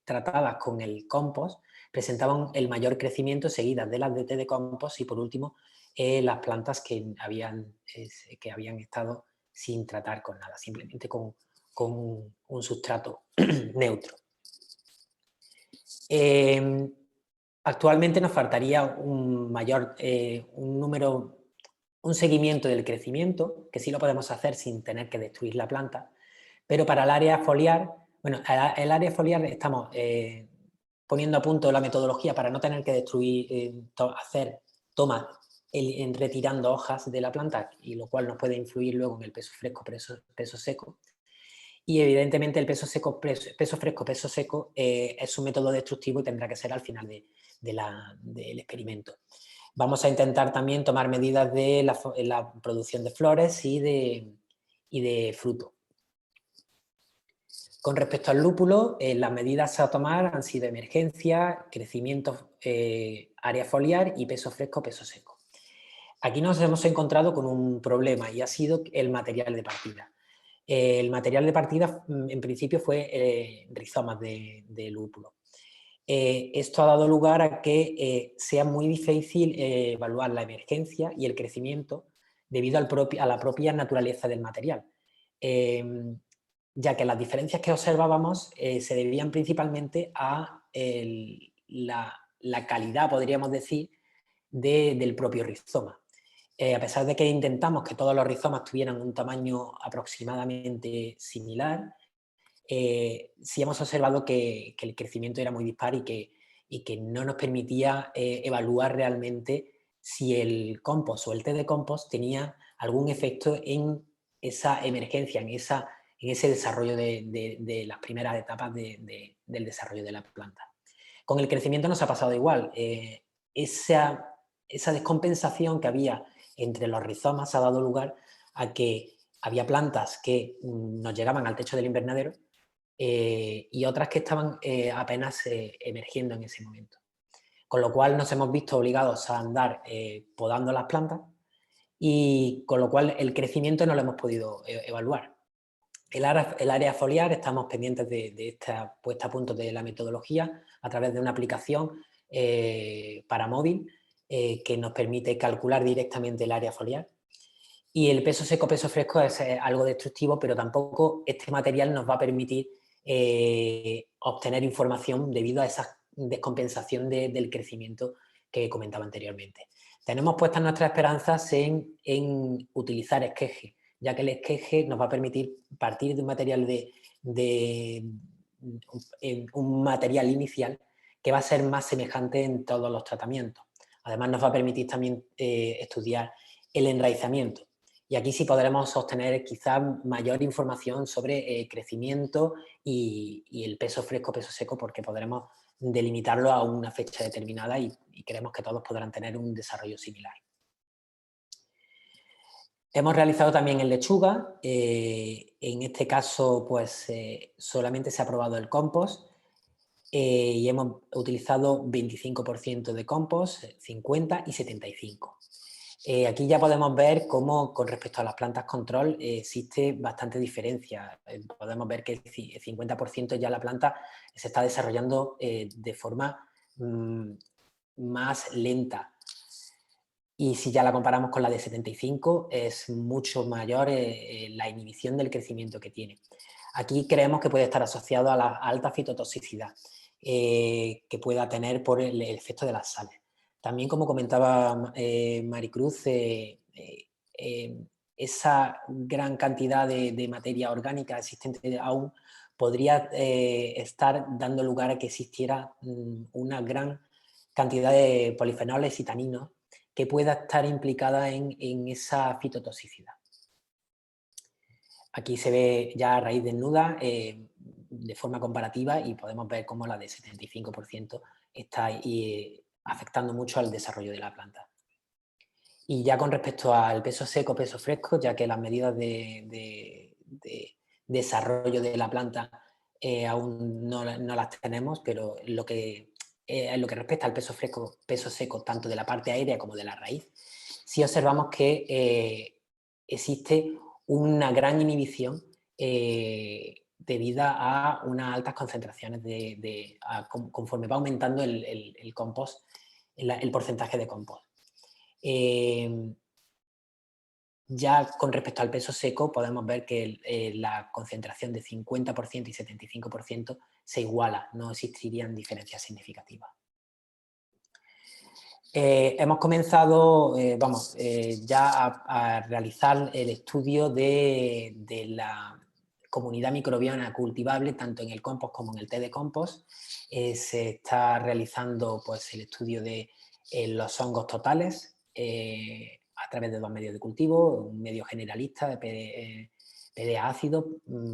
tratadas con el compost presentaban el mayor crecimiento, seguidas de las de té de compost y, por último, las plantas que habían estado sin tratar con nada, simplemente con un sustrato neutro. Actualmente nos faltaría un seguimiento del crecimiento, que sí lo podemos hacer sin tener que destruir la planta, pero para el área foliar, bueno, el área foliar estamos poniendo a punto la metodología para no tener que destruir, hacer tomas retirando hojas de la planta, y lo cual nos puede influir luego en el peso fresco, peso seco. Y evidentemente el peso fresco, peso seco es un método destructivo y tendrá que ser al final del experimento. Vamos a intentar también tomar medidas de la producción de flores y de fruto. Con respecto al lúpulo, las medidas a tomar han sido emergencia, crecimiento, área foliar y peso fresco, peso seco. Aquí nos hemos encontrado con un problema y ha sido el material de partida. El material de partida en principio fue rizomas de lúpulo. Esto ha dado lugar a que sea muy difícil evaluar la emergencia y el crecimiento debido a la propia naturaleza del material, ya que las diferencias que observábamos se debían principalmente a la calidad, podríamos decir, del propio rizoma. A pesar de que intentamos que todos los rizomas tuvieran un tamaño aproximadamente similar, sí hemos observado que el crecimiento era muy dispar y que no nos permitía evaluar realmente si el compost o el té de compost tenía algún efecto en esa emergencia, en ese desarrollo de las primeras etapas del desarrollo de la planta. Con el crecimiento nos ha pasado igual. Esa descompensación que había entre los rizomas ha dado lugar a que había plantas que nos llegaban al techo del invernadero y otras que estaban apenas emergiendo en ese momento. Con lo cual nos hemos visto obligados a andar podando las plantas y con lo cual el crecimiento no lo hemos podido evaluar. El área foliar, estamos pendientes de esta puesta a punto de la metodología a través de una aplicación para móvil que nos permite calcular directamente el área foliar. Y el peso seco, peso fresco es algo destructivo, pero tampoco este material nos va a permitir obtener información debido a esa descompensación del crecimiento que comentaba anteriormente. Tenemos puestas nuestras esperanzas en utilizar esqueje, ya que el esqueje nos va a permitir partir de un material un material inicial que va a ser más semejante en todos los tratamientos. Además, nos va a permitir también estudiar el enraizamiento. Y aquí sí podremos obtener quizás mayor información sobre crecimiento y el peso fresco, peso seco, porque podremos delimitarlo a una fecha determinada y creemos que todos podrán tener un desarrollo similar. Hemos realizado también en lechuga. En este caso, pues solamente se ha probado el compost. Y hemos utilizado 25% de compost, 50 y 75. Aquí ya podemos ver cómo con respecto a las plantas control existe bastante diferencia. Podemos ver que el 50% ya la planta se está desarrollando de forma más lenta. Y si ya la comparamos con la de 75, es mucho mayor la inhibición del crecimiento que tiene. Aquí creemos que puede estar asociado a la alta fitotoxicidad que pueda tener por el efecto de las sales. También, como comentaba Maricruz, esa gran cantidad de materia orgánica existente aún podría estar dando lugar a que existiera una gran cantidad de polifenoles y taninos que pueda estar implicada en esa fitotoxicidad. Aquí se ve ya a raíz desnuda de forma comparativa y podemos ver cómo la de 75% está afectando mucho al desarrollo de la planta. Y ya con respecto al peso seco, peso fresco, ya que las medidas de desarrollo de la planta aún no las tenemos, pero en lo que respecta al peso fresco, peso seco, tanto de la parte aérea como de la raíz, sí observamos que existe una gran inhibición debida a unas altas concentraciones conforme va aumentando el compost, el porcentaje de compost. Ya con respecto al peso seco podemos ver que la concentración de 50% y 75% se iguala, no existirían diferencias significativas. Hemos comenzado ya a realizar el estudio de la comunidad microbiana cultivable tanto en el compost como en el té de compost. Se está realizando pues, el estudio de los hongos totales a través de 2 medios de cultivo, un medio generalista de PDA ácido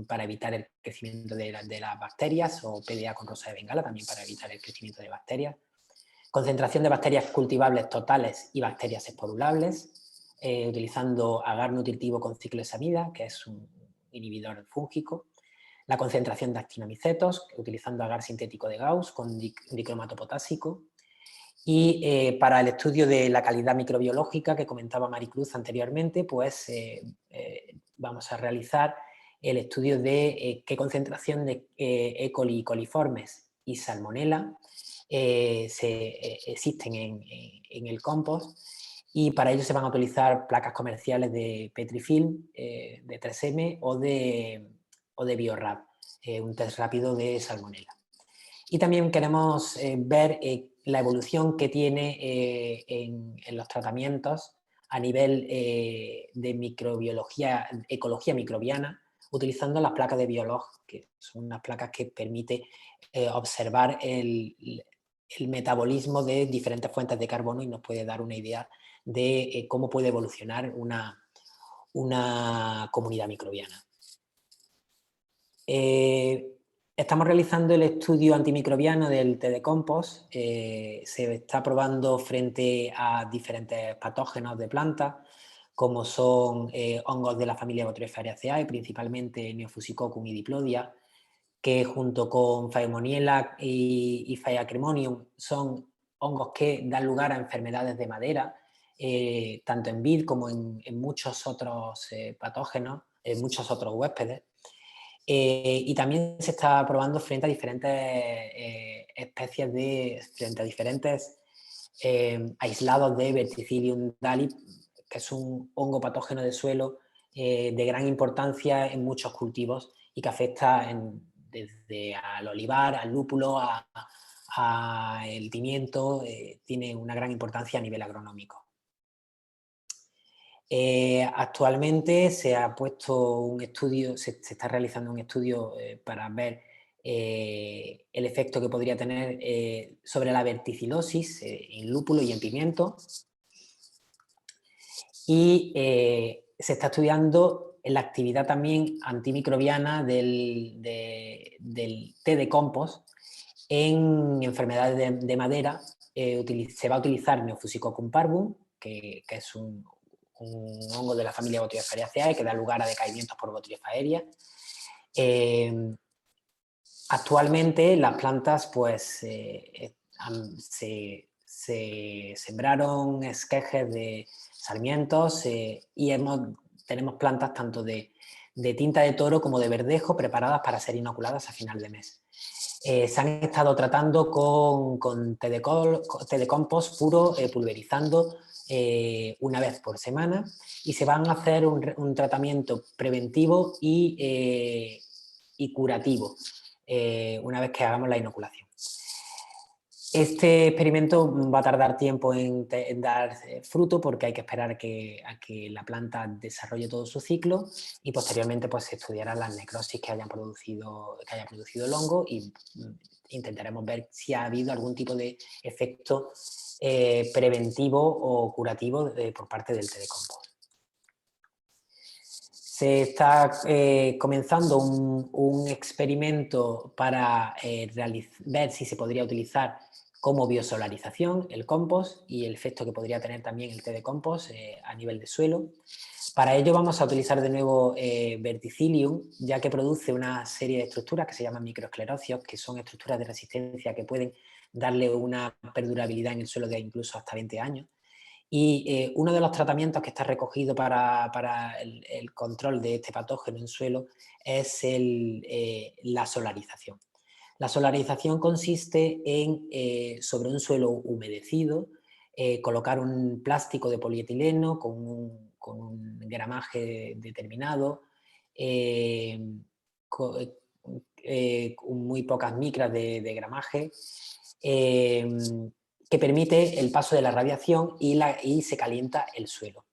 para evitar el crecimiento de las bacterias o PDA con rosa de bengala también para evitar el crecimiento de bacterias. Concentración de bacterias cultivables totales y bacterias esporulables, utilizando agar nutritivo con ciclosamida, que es un inhibidor fúngico. La concentración de actinomicetos, utilizando agar sintético de Gauss con dicromato potásico. Y para el estudio de la calidad microbiológica que comentaba Maricruz anteriormente, pues vamos a realizar el estudio de qué concentración de E. coli coliformes y salmonella existen en el compost, y para ello se van a utilizar placas comerciales de Petrifilm, de 3M o de Biorad, un test rápido de salmonella. Y también queremos ver la evolución que tiene en los tratamientos a nivel de microbiología, ecología microbiana, utilizando las placas de Biolog, que son unas placas que permiten observar el metabolismo de diferentes fuentes de carbono y nos puede dar una idea de cómo puede evolucionar una comunidad microbiana. Estamos realizando el estudio antimicrobiano del té de compost. Se está probando frente a diferentes patógenos de plantas, como son hongos de la familia Botryosphaeraceae, principalmente Neofusicoccus y Diplodia, que junto con Phaeomoniella y Phaeacremonium son hongos que dan lugar a enfermedades de madera, tanto en vid como en muchos otros patógenos, en muchos otros huéspedes. Y también se está probando frente a diferentes especies frente a diferentes aislados de Verticillium dali, que es un hongo patógeno de suelo de gran importancia en muchos cultivos y que afecta desde al olivar, al lúpulo, al pimiento, tiene una gran importancia a nivel agronómico. Actualmente se ha puesto un estudio, se está realizando un estudio para ver el efecto que podría tener sobre la verticilosis en lúpulo y en pimiento. Y se está estudiando la actividad también antimicrobiana del té de compost en enfermedades de madera. Se va a utilizar Neofusicoccus parvum, que es un hongo de la familia Botryophareaceae que da lugar a decaimientos por Botryopha aerea. Actualmente las plantas pues se sembraron esquejes de sarmientos y tenemos plantas tanto de tinta de toro como de verdejo preparadas para ser inoculadas a final de mes. Se han estado tratando con té de compost puro, pulverizando una vez por semana, y se van a hacer un tratamiento preventivo y curativo una vez que hagamos la inoculación. Este experimento va a tardar tiempo en dar fruto porque hay que esperar a que la planta desarrolle todo su ciclo y posteriormente pues, se estudiarán las necrosis que haya producido el hongo y intentaremos ver si ha habido algún tipo de efecto preventivo o curativo por parte del té de compost. Se está comenzando un experimento para ver si se podría utilizar como biosolarización el compost y el efecto que podría tener también el té de compost a nivel de suelo. Para ello vamos a utilizar de nuevo verticillium, ya que produce una serie de estructuras que se llaman microesclerosios, que son estructuras de resistencia que pueden darle una perdurabilidad en el suelo de incluso hasta 20 años. Y uno de los tratamientos que está recogido para el control de este patógeno en suelo es la solarización. La solarización consiste en, sobre un suelo humedecido, colocar un plástico de polietileno con un gramaje determinado, con muy pocas micras de gramaje, que permite el paso de la radiación y se calienta el suelo.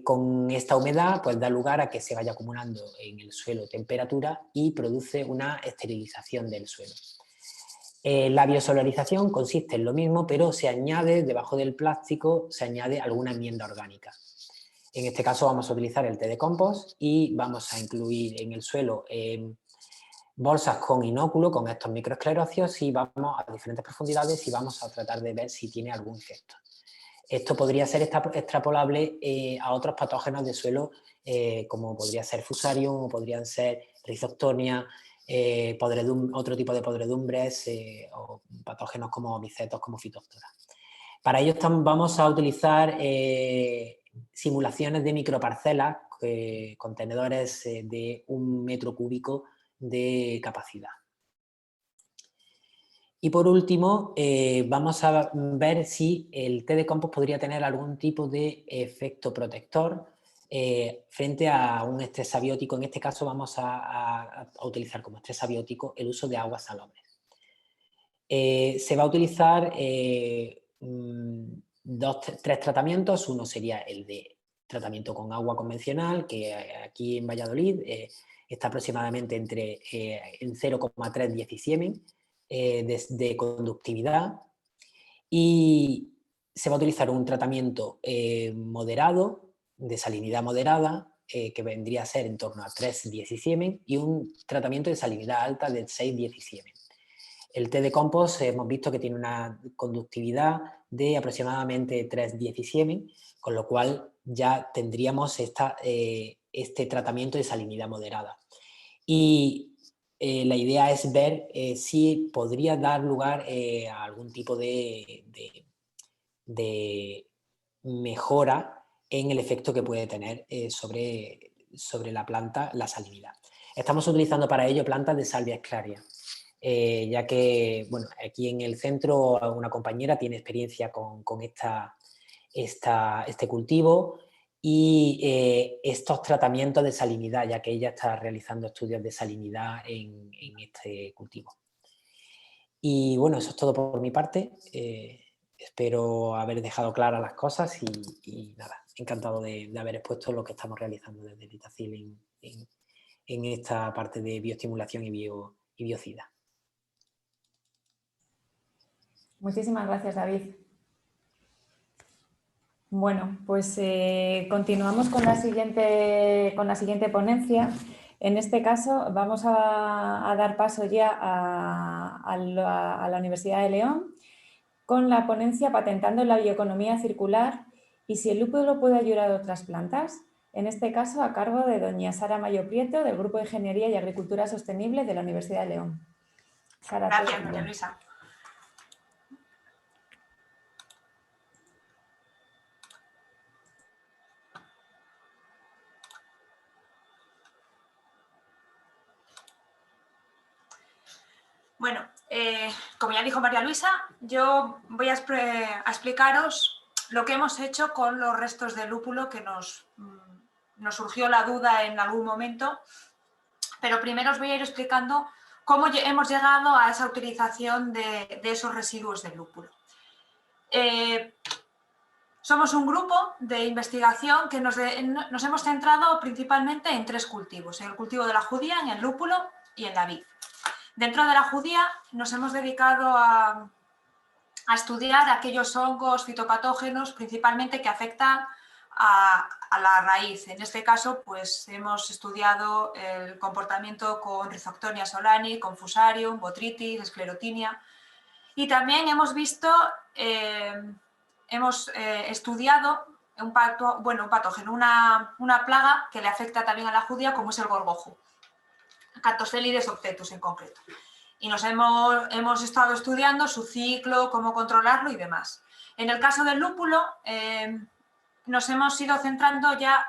Con esta humedad pues, da lugar a que se vaya acumulando en el suelo temperatura y produce una esterilización del suelo. La biosolarización consiste en lo mismo, pero se añade, debajo del plástico, se añade alguna enmienda orgánica. En este caso vamos a utilizar el té de compost y vamos a incluir en el suelo bolsas con inóculo, con estos microesclerosios, y vamos a diferentes profundidades y vamos a tratar de ver si tiene algún efecto. Esto podría ser extrapolable a otros patógenos de suelo, como podría ser Fusarium o podrían ser Rhizoctonia, otro tipo de podredumbres o patógenos como micetos, como Phytophthora. Para ello vamos a utilizar simulaciones de microparcelas, contenedores de 1 metro cúbico de capacidad. Y por último, vamos a ver si el té de compost podría tener algún tipo de efecto protector frente a un estrés abiótico. En este caso vamos a utilizar como estrés abiótico el uso de aguas salobres. Se va a utilizar 3 tratamientos. Uno sería el de tratamiento con agua convencional, que aquí en Valladolid está aproximadamente en 0,3 diezisiemen de conductividad, y se va a utilizar un tratamiento moderado, de salinidad moderada, que vendría a ser en torno a 3 diezisiemen, y un tratamiento de salinidad alta de 6 diezisiemen. El té de compost hemos visto que tiene una conductividad de aproximadamente 3 diezisiemen, con lo cual ya tendríamos este tratamiento de salinidad moderada. Y la idea es ver si podría dar lugar a algún tipo de mejora en el efecto que puede tener sobre la planta la salinidad. Estamos utilizando para ello plantas de Salvia sclaria, ya que bueno, aquí en el centro una compañera tiene experiencia con este cultivo y estos tratamientos de salinidad, ya que ella está realizando estudios de salinidad en este cultivo. Y bueno, eso es todo por mi parte. Espero haber dejado claras las cosas y nada, encantado de haber expuesto lo que estamos realizando desde Vitacil en esta parte de bioestimulación y biocida. Muchísimas gracias, David. Bueno, pues continuamos con la siguiente ponencia. En este caso vamos a dar paso ya a la Universidad de León con la ponencia Patentando la bioeconomía circular y si el lúpulo puede ayudar a otras plantas. En este caso a cargo de doña Sara Mayo Prieto del Grupo de Ingeniería y Agricultura Sostenible de la Universidad de León. Sara, gracias, María Luisa. Bueno, como ya dijo María Luisa, yo voy a explicaros lo que hemos hecho con los restos de lúpulo que nos surgió la duda en algún momento, pero primero os voy a ir explicando cómo hemos llegado a esa utilización de esos residuos de lúpulo. Somos un grupo de investigación que nos hemos centrado principalmente en 3 cultivos, en el cultivo de la judía, en el lúpulo y en la vid. Dentro de la judía nos hemos dedicado a estudiar aquellos hongos fitopatógenos principalmente que afectan a la raíz. En este caso, pues hemos estudiado el comportamiento con Rhizoctonia solani, con Fusarium, Botrytis, Sclerotinia y también hemos visto, estudiado un patógeno, una plaga que le afecta también a la judía como es el gorgojo. Cantoselides obstetus en concreto. Y hemos estado estudiando su ciclo, cómo controlarlo y demás. En el caso del lúpulo, nos hemos ido centrando ya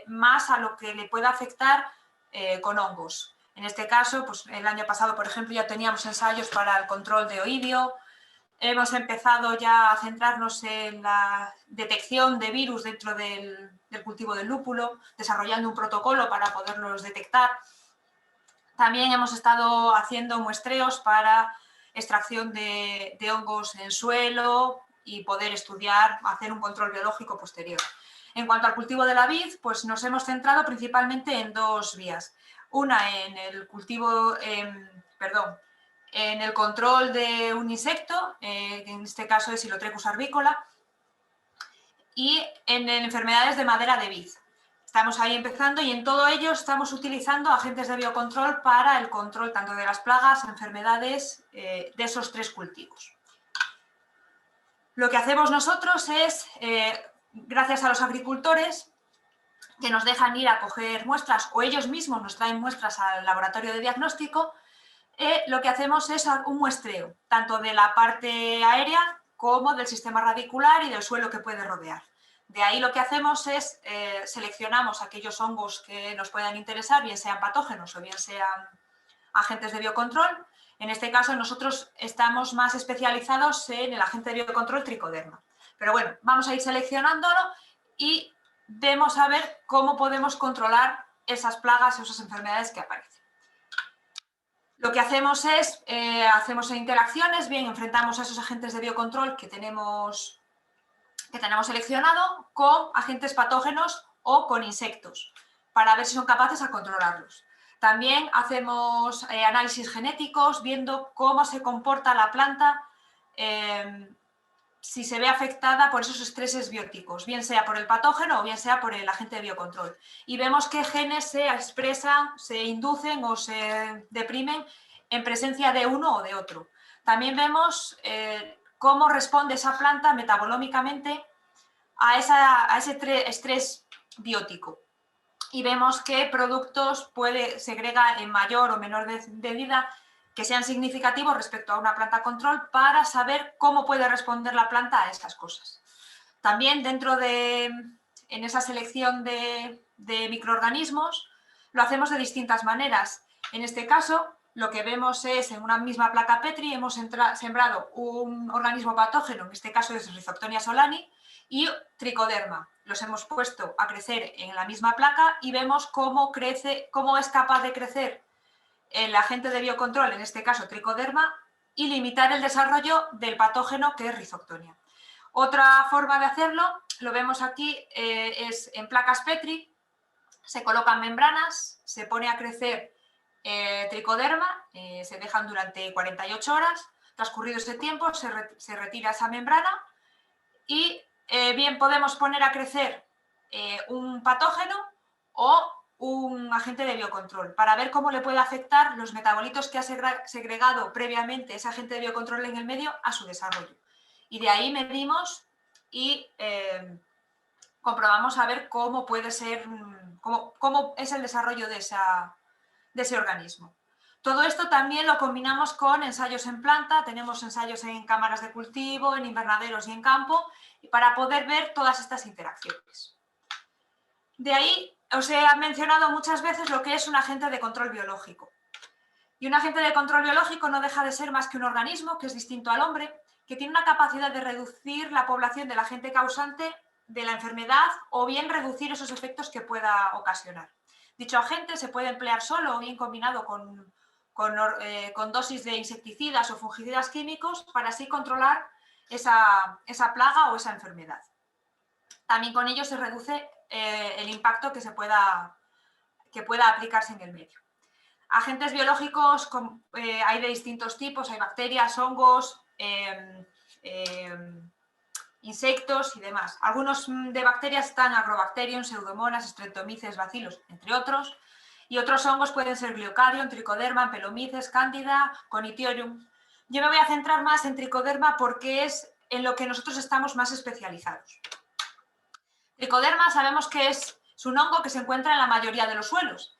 más a lo que le puede afectar con hongos. En este caso, pues, el año pasado, por ejemplo, ya teníamos ensayos para el control de oidio. Hemos empezado ya a centrarnos en la detección de virus dentro del cultivo del lúpulo, desarrollando un protocolo para poderlos detectar. También hemos estado haciendo muestreos para extracción de hongos en suelo y poder estudiar, hacer un control biológico posterior. En cuanto al cultivo de la vid, pues nos hemos centrado principalmente en 2 vías. Una en el cultivo, en el control de un insecto, en este caso es Xylotrecus arbicola, y en enfermedades de madera de vid. Estamos ahí empezando y en todo ello estamos utilizando agentes de biocontrol para el control tanto de las plagas, enfermedades de esos 3 cultivos. Lo que hacemos nosotros es, gracias a los agricultores que nos dejan ir a coger muestras o ellos mismos nos traen muestras al laboratorio de diagnóstico, lo que hacemos es un muestreo, tanto de la parte aérea como del sistema radicular y del suelo que puede rodear. De ahí lo que hacemos es seleccionamos aquellos hongos que nos puedan interesar, bien sean patógenos o bien sean agentes de biocontrol. En este caso nosotros estamos más especializados en el agente de biocontrol Tricoderma. Pero bueno, vamos a ir seleccionándolo y vemos a ver cómo podemos controlar esas plagas o esas enfermedades que aparecen. Lo que hacemos es, hacemos interacciones, bien, enfrentamos a esos agentes de biocontrol que tenemos seleccionado con agentes patógenos o con insectos, para ver si son capaces de controlarlos. También hacemos análisis genéticos, viendo cómo se comporta la planta, si se ve afectada por esos estreses bióticos, bien sea por el patógeno o bien sea por el agente de biocontrol. Y vemos qué genes se expresan, se inducen o se deprimen en presencia de uno o de otro. También vemos cómo responde esa planta metabolómicamente a ese estrés biótico. Y vemos qué productos segrega en mayor o menor medida que sean significativos respecto a una planta control para saber cómo puede responder la planta a esas cosas. También en esa selección de microorganismos lo hacemos de distintas maneras. En este caso, lo que vemos es en una misma placa Petri hemos sembrado un organismo patógeno, en este caso es Rhizoctonia solani, y tricoderma. Los hemos puesto a crecer en la misma placa y vemos cómo es capaz de crecer el agente de biocontrol, en este caso tricoderma, y limitar el desarrollo del patógeno que es Rhizoctonia. Otra forma de hacerlo, lo vemos aquí, es en placas Petri, se colocan membranas, se pone a crecer tricoderma, se dejan durante 48 horas, transcurrido ese tiempo se retira esa membrana y bien podemos poner a crecer un patógeno o un agente de biocontrol para ver cómo le puede afectar los metabolitos que ha segregado previamente ese agente de biocontrol en el medio a su desarrollo. Y de ahí medimos y comprobamos a ver cómo puede ser, cómo es el desarrollo de ese organismo. Todo esto también lo combinamos con ensayos en planta, tenemos ensayos en cámaras de cultivo, en invernaderos y en campo, para poder ver todas estas interacciones. De ahí os he mencionado muchas veces lo que es un agente de control biológico. Y un agente de control biológico no deja de ser más que un organismo que es distinto al hombre, que tiene una capacidad de reducir la población del agente causante de la enfermedad o bien reducir esos efectos que pueda ocasionar. Dicho agente se puede emplear solo o bien combinado con dosis de insecticidas o fungicidas químicos para así controlar esa plaga o esa enfermedad. También con ello se reduce el impacto que pueda aplicarse en el medio. Agentes biológicos hay de distintos tipos, hay bacterias, hongos, insectos y demás. Algunos de bacterias están Agrobacterium, Pseudomonas, Streptomyces, Bacillus, entre otros. Y otros hongos pueden ser Gliocarium, Tricoderma, Pelomyces, Candida, Conitiorium. Yo me voy a centrar más en Tricoderma porque es en lo que nosotros estamos más especializados. Tricoderma sabemos que es un hongo que se encuentra en la mayoría de los suelos.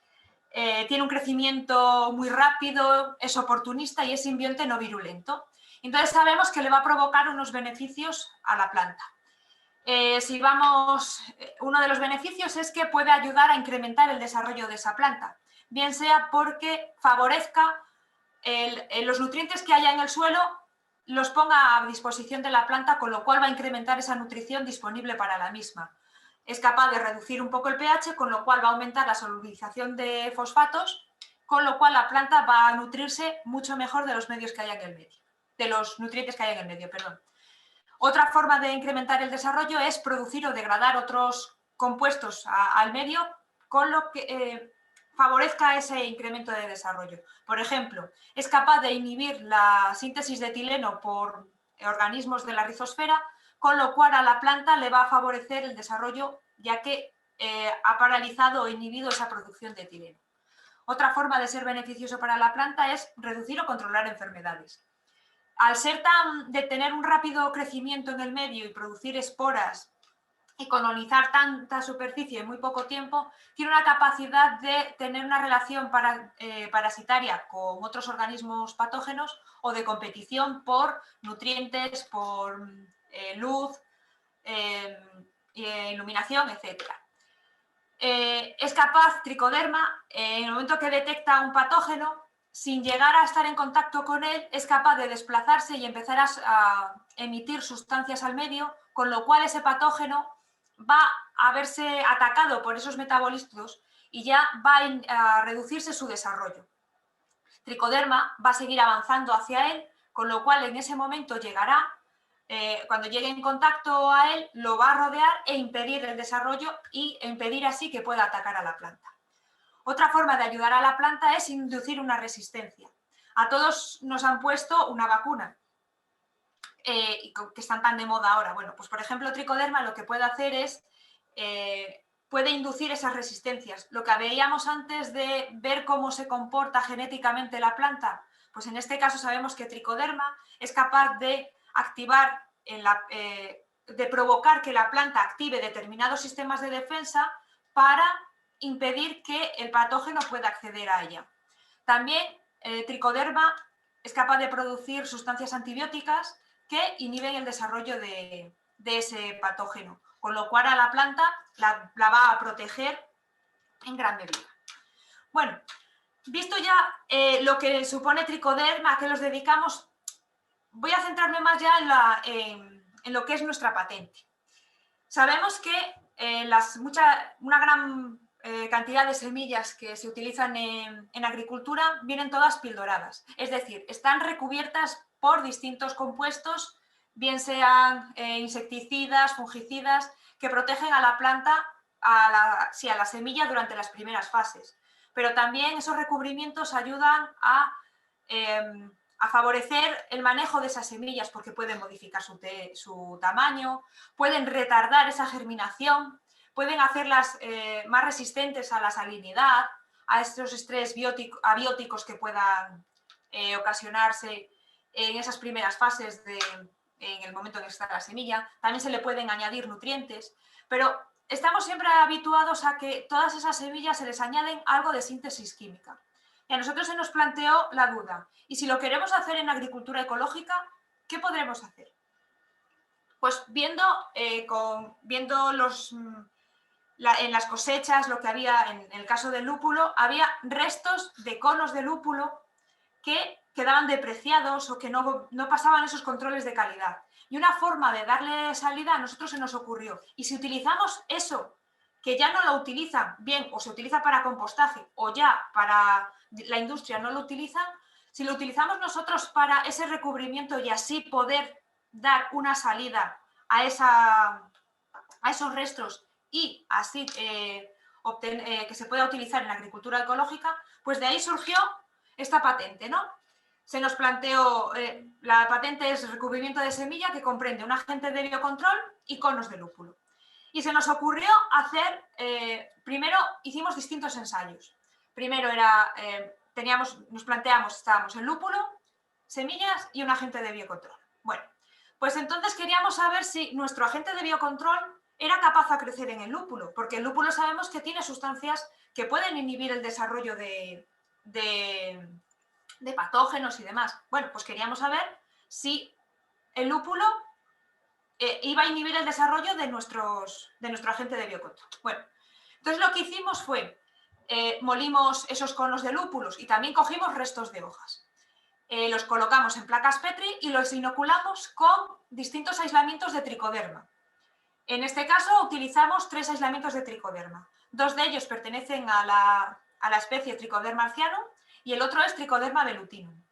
Tiene un crecimiento muy rápido, es oportunista y es simbionte no virulento. Entonces sabemos que le va a provocar unos beneficios a la planta. Uno de los beneficios es que puede ayudar a incrementar el desarrollo de esa planta, bien sea porque favorezca los nutrientes que haya en el suelo, los ponga a disposición de la planta, con lo cual va a incrementar esa nutrición disponible para la misma. Es capaz de reducir un poco el pH, con lo cual va a aumentar la solubilización de fosfatos, con lo cual la planta va a nutrirse mucho mejor de los medios que haya en el medio, de los nutrientes que haya en el medio, perdón. Otra forma de incrementar el desarrollo es producir o degradar otros compuestos al medio, con lo que favorezca ese incremento de desarrollo. Por ejemplo, es capaz de inhibir la síntesis de etileno por organismos de la rizosfera, con lo cual a la planta le va a favorecer el desarrollo, ya que ha paralizado o inhibido esa producción de etileno. Otra forma de ser beneficioso para la planta es reducir o controlar enfermedades. Al de tener un rápido crecimiento en el medio y producir esporas y colonizar tanta superficie en muy poco tiempo, tiene una capacidad de tener una relación parasitaria con otros organismos patógenos o de competición por nutrientes, por luz, iluminación, etc. Es capaz, Tricoderma, en el momento que detecta un patógeno, sin llegar a estar en contacto con él, es capaz de desplazarse y empezar a emitir sustancias al medio, con lo cual ese patógeno va a verse atacado por esos metabolitos y ya va a reducirse su desarrollo. Tricoderma va a seguir avanzando hacia él, con lo cual en ese momento llegará, cuando llegue en contacto a él, lo va a rodear e impedir el desarrollo y impedir así que pueda atacar a la planta. Otra forma de ayudar a la planta es inducir una resistencia. A todos nos han puesto una vacuna, que están tan de moda ahora. Bueno, pues por ejemplo, Tricoderma lo que puede hacer es, puede inducir esas resistencias. Lo que veíamos antes de ver cómo se comporta genéticamente la planta, pues en este caso sabemos que Tricoderma es capaz de activar, de provocar que la planta active determinados sistemas de defensa para impedir que el patógeno pueda acceder a ella. También Tricoderma es capaz de producir sustancias antibióticas que inhiben el desarrollo de ese patógeno, con lo cual a la planta la va a proteger en gran medida. Bueno, visto ya lo que supone Tricoderma, a qué los dedicamos, voy a centrarme más ya en lo que es nuestra patente. Sabemos que una gran cantidad de semillas que se utilizan en agricultura vienen todas pildoradas, es decir, están recubiertas por distintos compuestos, bien sean insecticidas, fungicidas, que protegen a la planta, a la semilla durante las primeras fases. Pero también esos recubrimientos ayudan a favorecer el manejo de esas semillas porque pueden modificar su tamaño, pueden retardar esa germinación, pueden hacerlas más resistentes a la salinidad, a estos estrés abióticos que puedan ocasionarse en esas primeras fases en el momento en que está la semilla. También se le pueden añadir nutrientes, pero estamos siempre habituados a que todas esas semillas se les añaden algo de síntesis química. Y a nosotros se nos planteó la duda, ¿y si lo queremos hacer en agricultura ecológica, qué podremos hacer? Pues viendo en las cosechas, lo que había en el caso del lúpulo, había restos de conos de lúpulo que quedaban depreciados o que no pasaban esos controles de calidad. Y una forma de darle salida a nosotros se nos ocurrió. Y si utilizamos eso, que ya no lo utilizan bien o se utiliza para compostaje o ya para la industria no lo utilizan, si lo utilizamos nosotros para ese recubrimiento y así poder dar una salida a esos restos y así que se pueda utilizar en la agricultura ecológica, pues de ahí surgió esta patente, ¿no? Se nos planteó, la patente es recubrimiento de semilla que comprende un agente de biocontrol y conos de lúpulo. Y se nos ocurrió hacer, primero hicimos distintos ensayos. Primero nos planteamos, estábamos en lúpulo, semillas y un agente de biocontrol. Bueno, pues entonces queríamos saber si nuestro agente de biocontrol era capaz de crecer en el lúpulo, porque el lúpulo sabemos que tiene sustancias que pueden inhibir el desarrollo de patógenos y demás. Bueno, pues queríamos saber si el lúpulo iba a inhibir el desarrollo de nuestro agente de biocontrol. Bueno, entonces lo que hicimos fue, molimos esos conos de lúpulos y también cogimos restos de hojas. Los colocamos en placas Petri y los inoculamos con distintos aislamientos de tricoderma. En este caso utilizamos 3 aislamientos de tricoderma. 2 de ellos pertenecen a la especie Tricoderma arcianum y el otro es Tricoderma velutinum.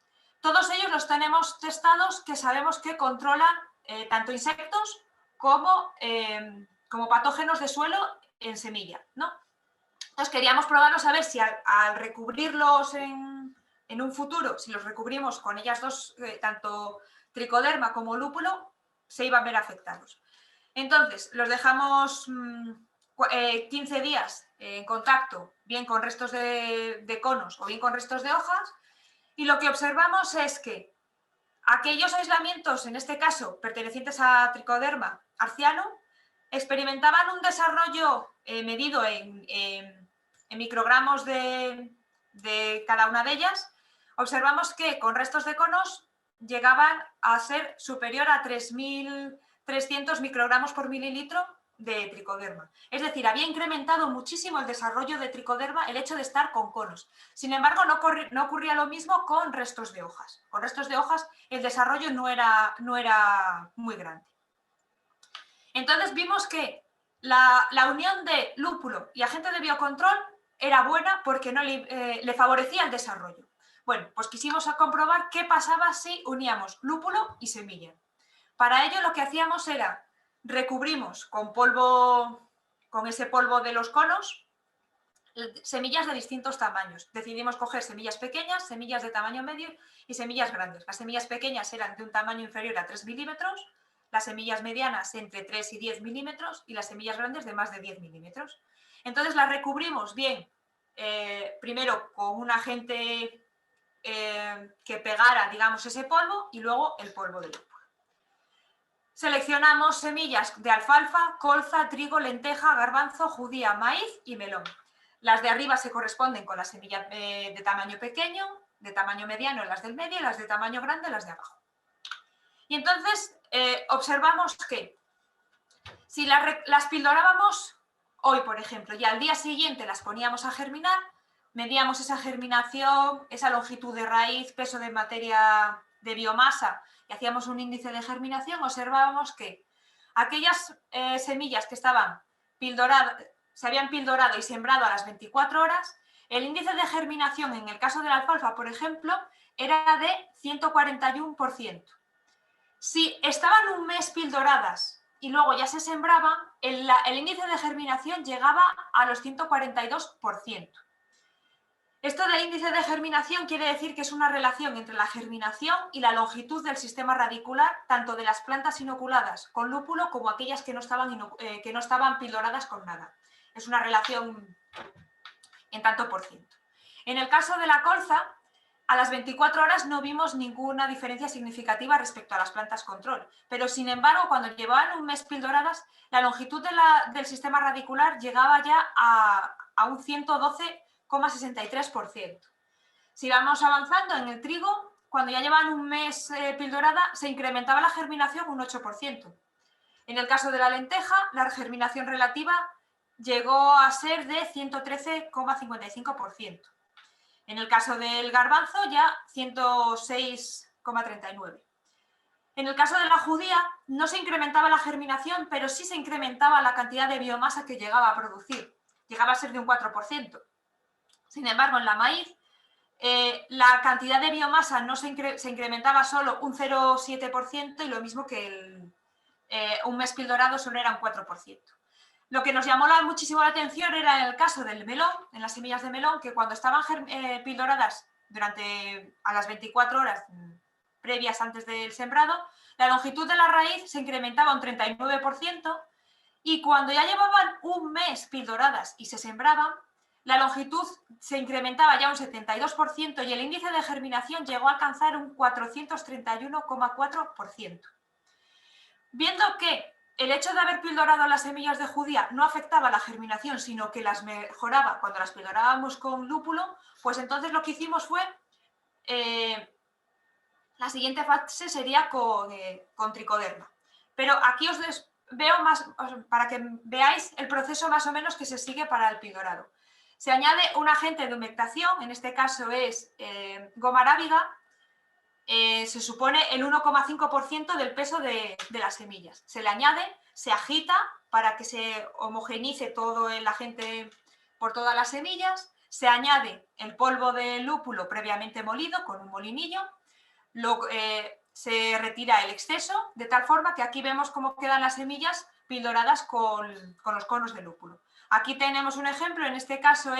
Todos ellos los tenemos testados, que sabemos que controlan tanto insectos como patógenos de suelo en semilla, ¿no? Entonces queríamos probarlos a ver si al recubrirlos en un futuro, si los recubrimos con ellas dos, tanto tricoderma como lúpulo, se iban a ver afectados. Entonces los dejamos 15 días en contacto, bien con restos de conos o bien con restos de hojas, y lo que observamos es que aquellos aislamientos, en este caso pertenecientes a Tricoderma arcianum, experimentaban un desarrollo medido en microgramos de cada una de ellas. Observamos que con restos de conos llegaban a ser superior a 3.300 microgramos por mililitro de tricoderma. Es decir, había incrementado muchísimo el desarrollo de tricoderma el hecho de estar con conos. Sin embargo, no ocurría lo mismo con restos de hojas. Con restos de hojas el desarrollo no era muy grande. Entonces vimos que la unión de lúpulo y agente de biocontrol era buena porque no le favorecía el desarrollo. Bueno, pues quisimos comprobar qué pasaba si uníamos lúpulo y semilla. Para ello lo que hacíamos era recubrimos con ese polvo de los conos, semillas de distintos tamaños. Decidimos coger semillas pequeñas, semillas de tamaño medio y semillas grandes. Las semillas pequeñas eran de un tamaño inferior a 3 milímetros, las semillas medianas entre 3 y 10 milímetros y las semillas grandes de más de 10 milímetros. Entonces las recubrimos bien, primero con un agente que pegara, digamos, ese polvo y luego el polvo de lúpulo. Seleccionamos semillas de alfalfa, colza, trigo, lenteja, garbanzo, judía, maíz y melón. Las de arriba se corresponden con las semillas de tamaño pequeño, de tamaño mediano las del medio y las de tamaño grande las de abajo. Y entonces observamos que si las pildorábamos hoy, por ejemplo, y al día siguiente las poníamos a germinar, medíamos esa germinación, esa longitud de raíz, peso de materia de biomasa y hacíamos un índice de germinación, observábamos que aquellas semillas que estaban se habían pildorado y sembrado a las 24 horas, el índice de germinación en el caso de la alfalfa, por ejemplo, era de 141%. Si estaban un mes pildoradas y luego ya se sembraban, el índice de germinación llegaba a los 142%. Esto del índice de germinación quiere decir que es una relación entre la germinación y la longitud del sistema radicular, tanto de las plantas inoculadas con lúpulo como aquellas que no estaban pildoradas con nada. Es una relación en tanto por ciento. En el caso de la colza, a las 24 horas no vimos ninguna diferencia significativa respecto a las plantas control, pero sin embargo, cuando llevaban un mes pildoradas, la longitud del sistema radicular llegaba ya a un 112,63%. Si vamos avanzando en el trigo, cuando ya llevan un mes pildorada, se incrementaba la germinación un 8%. En el caso de la lenteja, la germinación relativa llegó a ser de 113,55%. En el caso del garbanzo, ya 106,39%. En el caso de la judía, no se incrementaba la germinación, pero sí se incrementaba la cantidad de biomasa que llegaba a producir. Llegaba a ser de un 4%. Sin embargo, en la maíz, la cantidad de biomasa no se incrementaba solo un 0,7% y lo mismo que un mes pildorado solo era un 4%. Lo que nos llamó muchísimo la atención era en el caso del melón, en las semillas de melón, que cuando estaban pildoradas a las 24 horas previas antes del sembrado, la longitud de la raíz se incrementaba un 39% y cuando ya llevaban un mes pildoradas y se sembraban, la longitud se incrementaba ya un 72% y el índice de germinación llegó a alcanzar un 431,4%. Viendo que el hecho de haber pildorado las semillas de judía no afectaba la germinación, sino que las mejoraba cuando las pildorábamos con lúpulo, pues entonces lo que hicimos fue, la siguiente fase sería con tricoderma. Pero aquí os veo más, para que veáis el proceso más o menos que se sigue para el pildorado. Se añade un agente de humectación, en este caso es goma arábiga, se supone el 1,5% del peso de las semillas. Se le añade, se agita para que se homogeneice todo el agente por todas las semillas, se añade el polvo de lúpulo previamente molido con un molinillo, se retira el exceso, de tal forma que aquí vemos cómo quedan las semillas pildoradas con los conos de lúpulo. Aquí tenemos un ejemplo, en este caso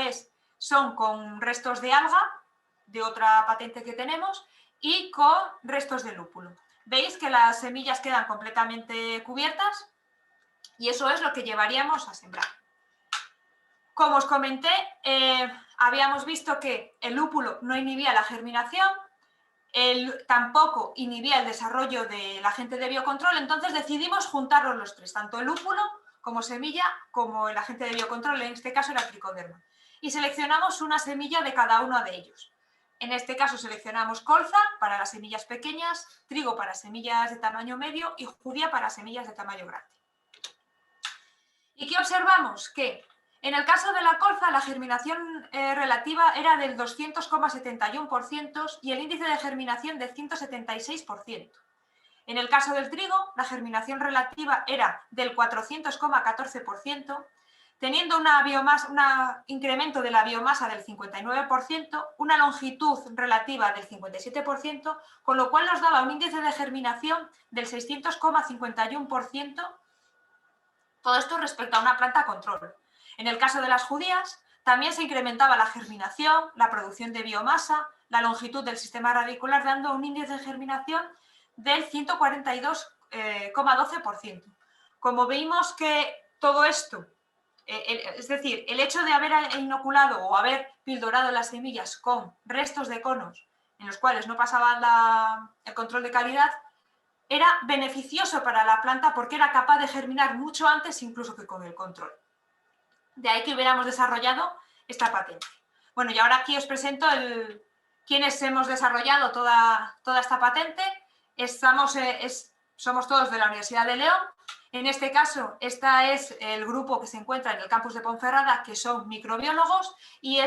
son con restos de alga, de otra patente que tenemos, y con restos de lúpulo. Veis que las semillas quedan completamente cubiertas y eso es lo que llevaríamos a sembrar. Como os comenté, habíamos visto que el lúpulo no inhibía la germinación, tampoco inhibía el desarrollo del agente de biocontrol, entonces decidimos juntarlos los tres, tanto el lúpulo como semilla, como el agente de biocontrol, en este caso era tricoderma. Y seleccionamos una semilla de cada uno de ellos. En este caso seleccionamos colza para las semillas pequeñas, trigo para semillas de tamaño medio y judía para semillas de tamaño grande. ¿Y qué observamos? Que en el caso de la colza la germinación relativa era del 200,71% y el índice de germinación del 176%. En el caso del trigo, la germinación relativa era del 400,14%, teniendo un incremento de la biomasa del 59%, una longitud relativa del 57%, con lo cual nos daba un índice de germinación del 600,51%, todo esto respecto a una planta control. En el caso de las judías, también se incrementaba la germinación, la producción de biomasa, la longitud del sistema radicular, dando un índice de germinación del 142,12%. Como vimos que todo esto, es decir, el hecho de haber inoculado o haber pildorado las semillas con restos de conos en los cuales no pasaba el control de calidad, era beneficioso para la planta porque era capaz de germinar mucho antes incluso que con el control. De ahí que hubiéramos desarrollado esta patente. Bueno, y ahora aquí os presento quienes hemos desarrollado toda esta patente. Somos todos de la Universidad de León. En este caso, este es el grupo que se encuentra en el campus de Ponferrada, que son microbiólogos, y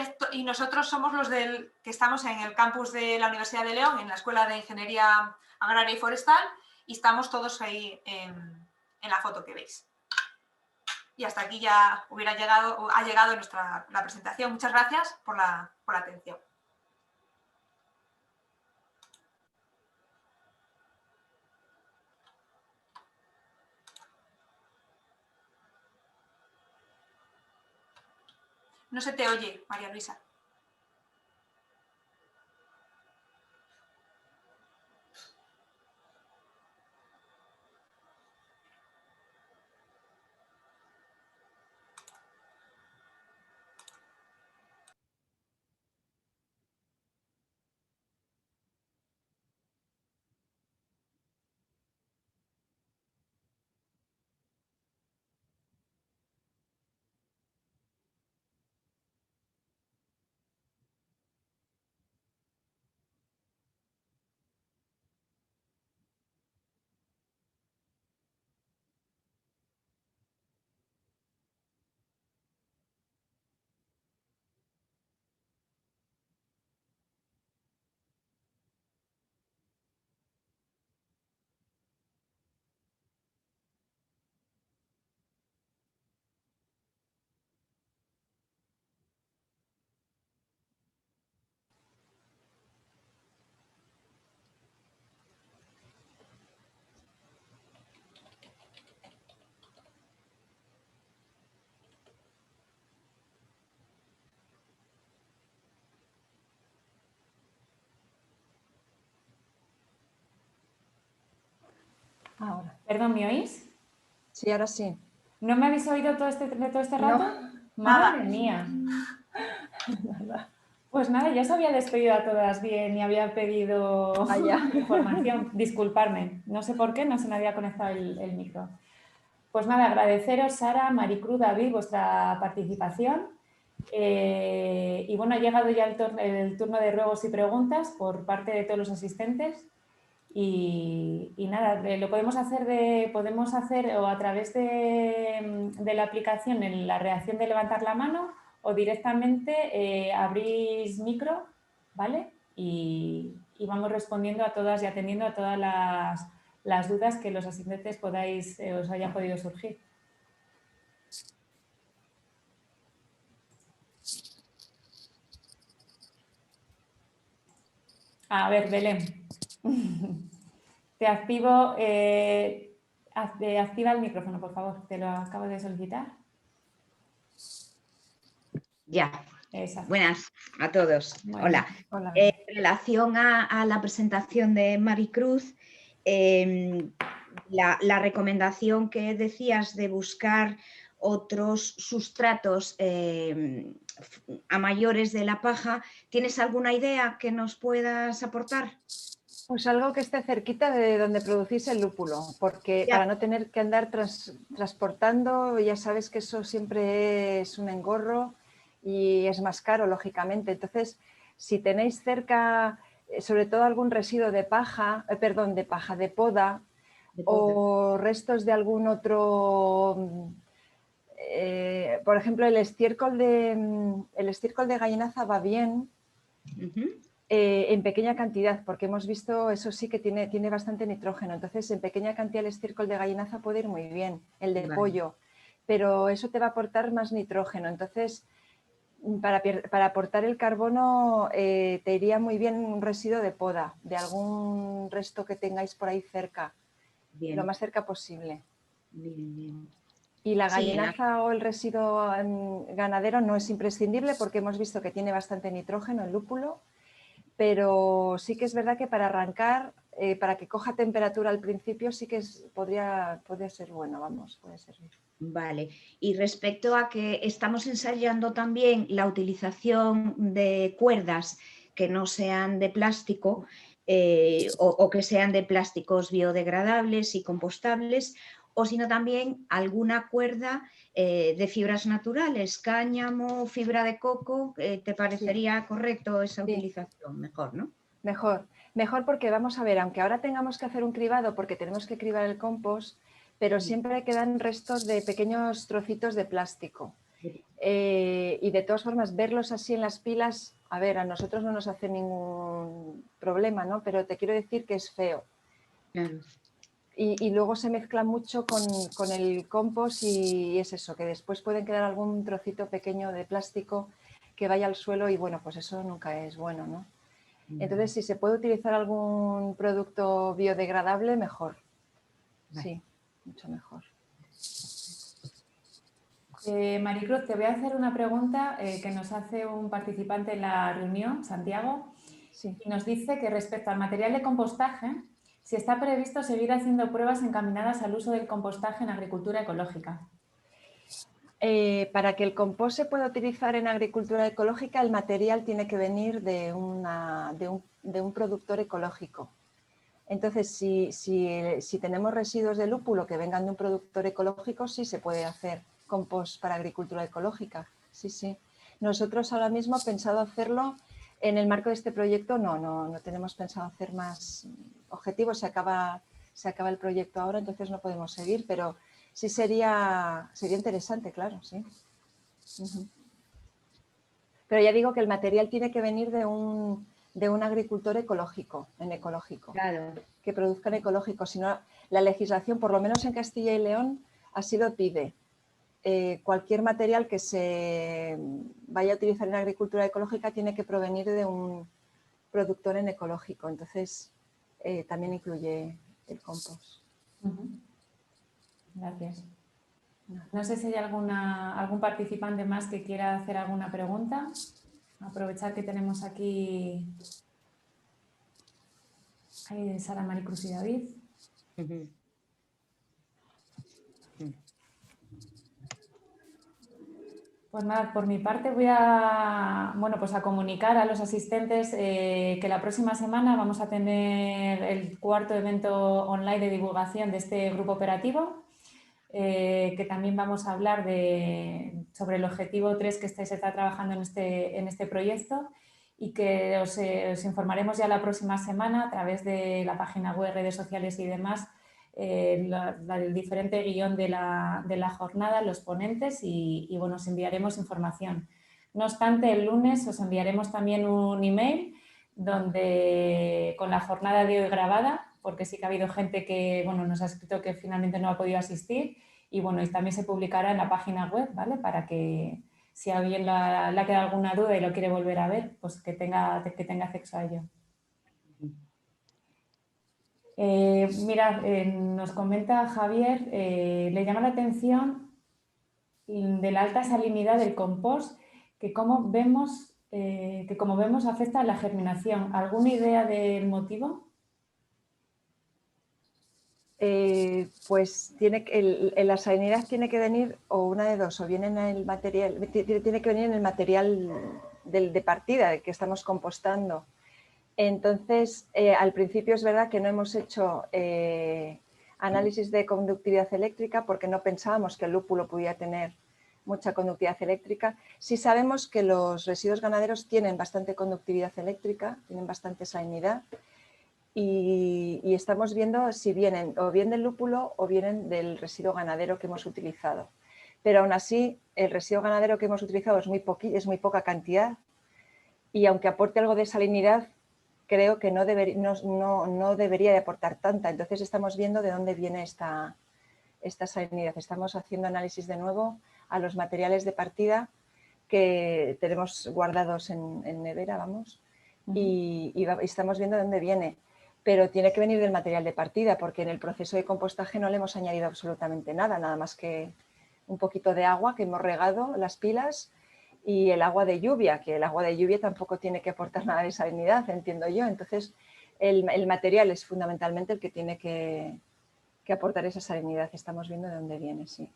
nosotros somos los que estamos en el campus de la Universidad de León, en la Escuela de Ingeniería Agraria y Forestal, y estamos todos ahí en en la foto que veis. Y hasta aquí ya ha llegado la presentación. Muchas gracias por la atención. No se te oye, María Luisa. Ahora. Perdón, ¿me oís? Sí, ahora sí. ¿No me habéis oído todo este rato? No. Madre mía. Pues nada, ya os había despedido a todas bien y había pedido información. Disculparme, no sé por qué, no se me había conectado el micro. Pues nada, agradeceros, Sara, Maricruz, David, vuestra participación. Y bueno, ha llegado ya el turno de ruegos y preguntas por parte de todos los asistentes. Y nada, lo podemos hacer o a través de la aplicación en la reacción de levantar la mano o directamente abrís micro, ¿vale? Y vamos respondiendo a todas y atendiendo a todas las dudas que los asistentes os hayan podido surgir. A ver, Belén. Te activo, activa el micrófono, por favor. Te lo acabo de solicitar. Ya. Exacto. Buenas a todos. Bueno, hola. Hola. En relación a la presentación de Maricruz, la recomendación que decías de buscar otros sustratos a mayores de la paja, ¿tienes alguna idea que nos puedas aportar? Pues algo que esté cerquita de donde producís el lúpulo, porque para no tener que andar transportando, ya sabes que eso siempre es un engorro y es más caro, lógicamente. Entonces, si tenéis cerca, sobre todo algún residuo de paja, de poda, o restos de algún otro, por ejemplo, el estiércol de gallinaza va bien. En pequeña cantidad, porque hemos visto, eso sí que tiene bastante nitrógeno, entonces en pequeña cantidad el estiércol de gallinaza puede ir muy bien, el de pollo, pero eso te va a aportar más nitrógeno, entonces para aportar el carbono te iría muy bien un residuo de poda, de algún resto que tengáis por ahí cerca, lo más cerca posible. Bien. Y la gallinaza o el residuo ganadero no es imprescindible porque hemos visto que tiene bastante nitrógeno el lúpulo, pero sí que es verdad que para arrancar, para que coja temperatura al principio, sí que podría ser bueno, vamos, puede servir. Vale, y respecto a que estamos ensayando también la utilización de cuerdas que no sean de plástico o que sean de plásticos biodegradables y compostables, o sino también alguna cuerda de fibras naturales, cáñamo, fibra de coco, ¿te parecería correcto esa utilización? Mejor, ¿no? Mejor porque vamos a ver, aunque ahora tengamos que hacer un cribado porque tenemos que cribar el compost, pero siempre quedan restos de pequeños trocitos de plástico. Y de todas formas, verlos así en las pilas, a ver, a nosotros no nos hace ningún problema, ¿no? Pero te quiero decir que es feo. Claro. Y luego se mezcla mucho con el compost y es eso, que después pueden quedar algún trocito pequeño de plástico que vaya al suelo y bueno, pues eso nunca es bueno, ¿no? Entonces, si se puede utilizar algún producto biodegradable, mejor. Sí, mucho mejor. Maricruz, te voy a hacer una pregunta que nos hace un participante en la reunión, Santiago, Sí. y nos dice que respecto al material de compostaje, si está previsto seguir haciendo pruebas encaminadas al uso del compostaje en agricultura ecológica. Para que el compost se pueda utilizar en agricultura ecológica, el material tiene que venir de un productor ecológico. Entonces, si tenemos residuos de lúpulo que vengan de un productor ecológico, sí se puede hacer compost para agricultura ecológica. Sí, sí. Nosotros ahora mismo pensado hacerlo en el marco de este proyecto, no tenemos pensado hacer más objetivos. Se acaba el proyecto ahora, entonces no podemos seguir, pero sí sería interesante, claro, sí. Pero ya digo que el material tiene que venir de un agricultor ecológico, Claro. que produzcan ecológico. Si no, la legislación, por lo menos en Castilla y León, así lo pide. Cualquier material que se vaya a utilizar en agricultura ecológica tiene que provenir de un productor en ecológico. Entonces, también incluye el compost. Gracias. No sé si hay algún participante más que quiera hacer alguna pregunta. Aprovechar que tenemos aquí a Sara, Maricruz y David. Pues nada, por mi parte voy a comunicar a los asistentes que la próxima semana vamos a tener el cuarto evento online de divulgación de este grupo operativo, que también vamos a hablar sobre el objetivo 3 que se está trabajando en este proyecto y que os informaremos ya la próxima semana a través de la página web, redes sociales y demás, el diferente guión de la jornada, los ponentes y bueno, os enviaremos información. No obstante, el lunes os enviaremos también un email con la jornada de hoy grabada, porque sí que ha habido gente que bueno, nos ha escrito que finalmente no ha podido asistir y bueno, y también se publicará en la página web, ¿vale? Para que si a alguien le ha quedado alguna duda y lo quiere volver a ver, pues que tenga acceso a ello. Mirad, nos comenta Javier, le llama la atención de la alta salinidad del compost, que como vemos afecta a la germinación. ¿Alguna idea del motivo? Pues la salinidad tiene que venir o una de dos, o viene en el material, tiene que venir en el material de partida que estamos compostando. Entonces, al principio es verdad que no hemos hecho análisis de conductividad eléctrica porque no pensábamos que el lúpulo pudiera tener mucha conductividad eléctrica. Sí sabemos que los residuos ganaderos tienen bastante conductividad eléctrica, tienen bastante salinidad y estamos viendo si vienen o bien del lúpulo o vienen del residuo ganadero que hemos utilizado. Pero aún así, el residuo ganadero que hemos utilizado es muy poca cantidad y aunque aporte algo de salinidad, creo que no debería de aportar tanta. Entonces estamos viendo de dónde viene esta salinidad. Estamos haciendo análisis de nuevo a los materiales de partida que tenemos guardados en nevera, vamos, y estamos viendo de dónde viene. Pero tiene que venir del material de partida porque en el proceso de compostaje no le hemos añadido absolutamente nada más que un poquito de agua que hemos regado las pilas y el agua de lluvia, que el agua de lluvia tampoco tiene que aportar nada de salinidad, entiendo yo. Entonces, el material es fundamentalmente el que tiene que aportar esa salinidad. Estamos viendo de dónde viene, sí.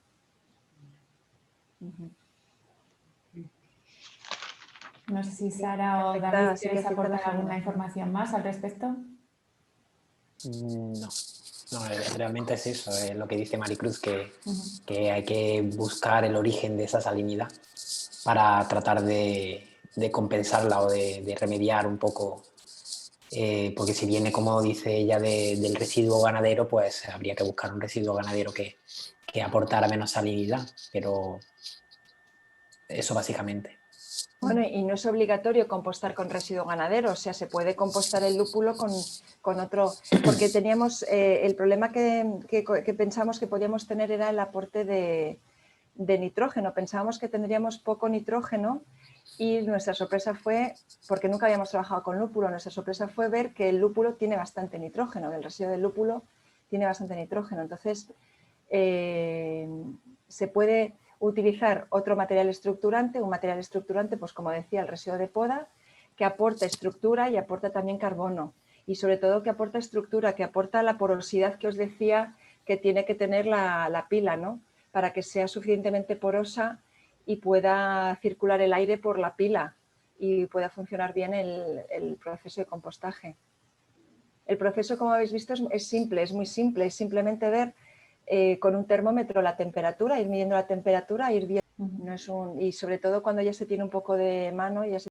No sé si Sara o David queréis aportar alguna información más al respecto. No, realmente es eso, es lo que dice Maricruz, que hay que buscar el origen de esa salinidad para tratar de compensarla o de remediar un poco, porque si viene, como dice ella, del residuo ganadero, pues habría que buscar un residuo ganadero que aportara menos salinidad, pero eso básicamente. Bueno, y no es obligatorio compostar con residuo ganadero, o sea, se puede compostar el lúpulo con otro, porque teníamos el problema que pensamos que podíamos tener era el aporte de nitrógeno, pensábamos que tendríamos poco nitrógeno y nuestra sorpresa fue, porque nunca habíamos trabajado con lúpulo, nuestra sorpresa fue ver que el lúpulo tiene bastante nitrógeno, el residuo del lúpulo tiene bastante nitrógeno, entonces se puede utilizar otro material estructurante, un material estructurante, pues como decía, el residuo de poda, que aporta estructura y aporta también carbono. Y sobre todo que aporta estructura, que aporta la porosidad que os decía que tiene que tener la pila, ¿no? Para que sea suficientemente porosa y pueda circular el aire por la pila y pueda funcionar bien el proceso de compostaje. El proceso, como habéis visto, es simple, es muy simple, es simplemente ver con un termómetro la temperatura, ir midiendo la temperatura, ir viendo, no es y sobre todo cuando ya se tiene un poco de mano, ya se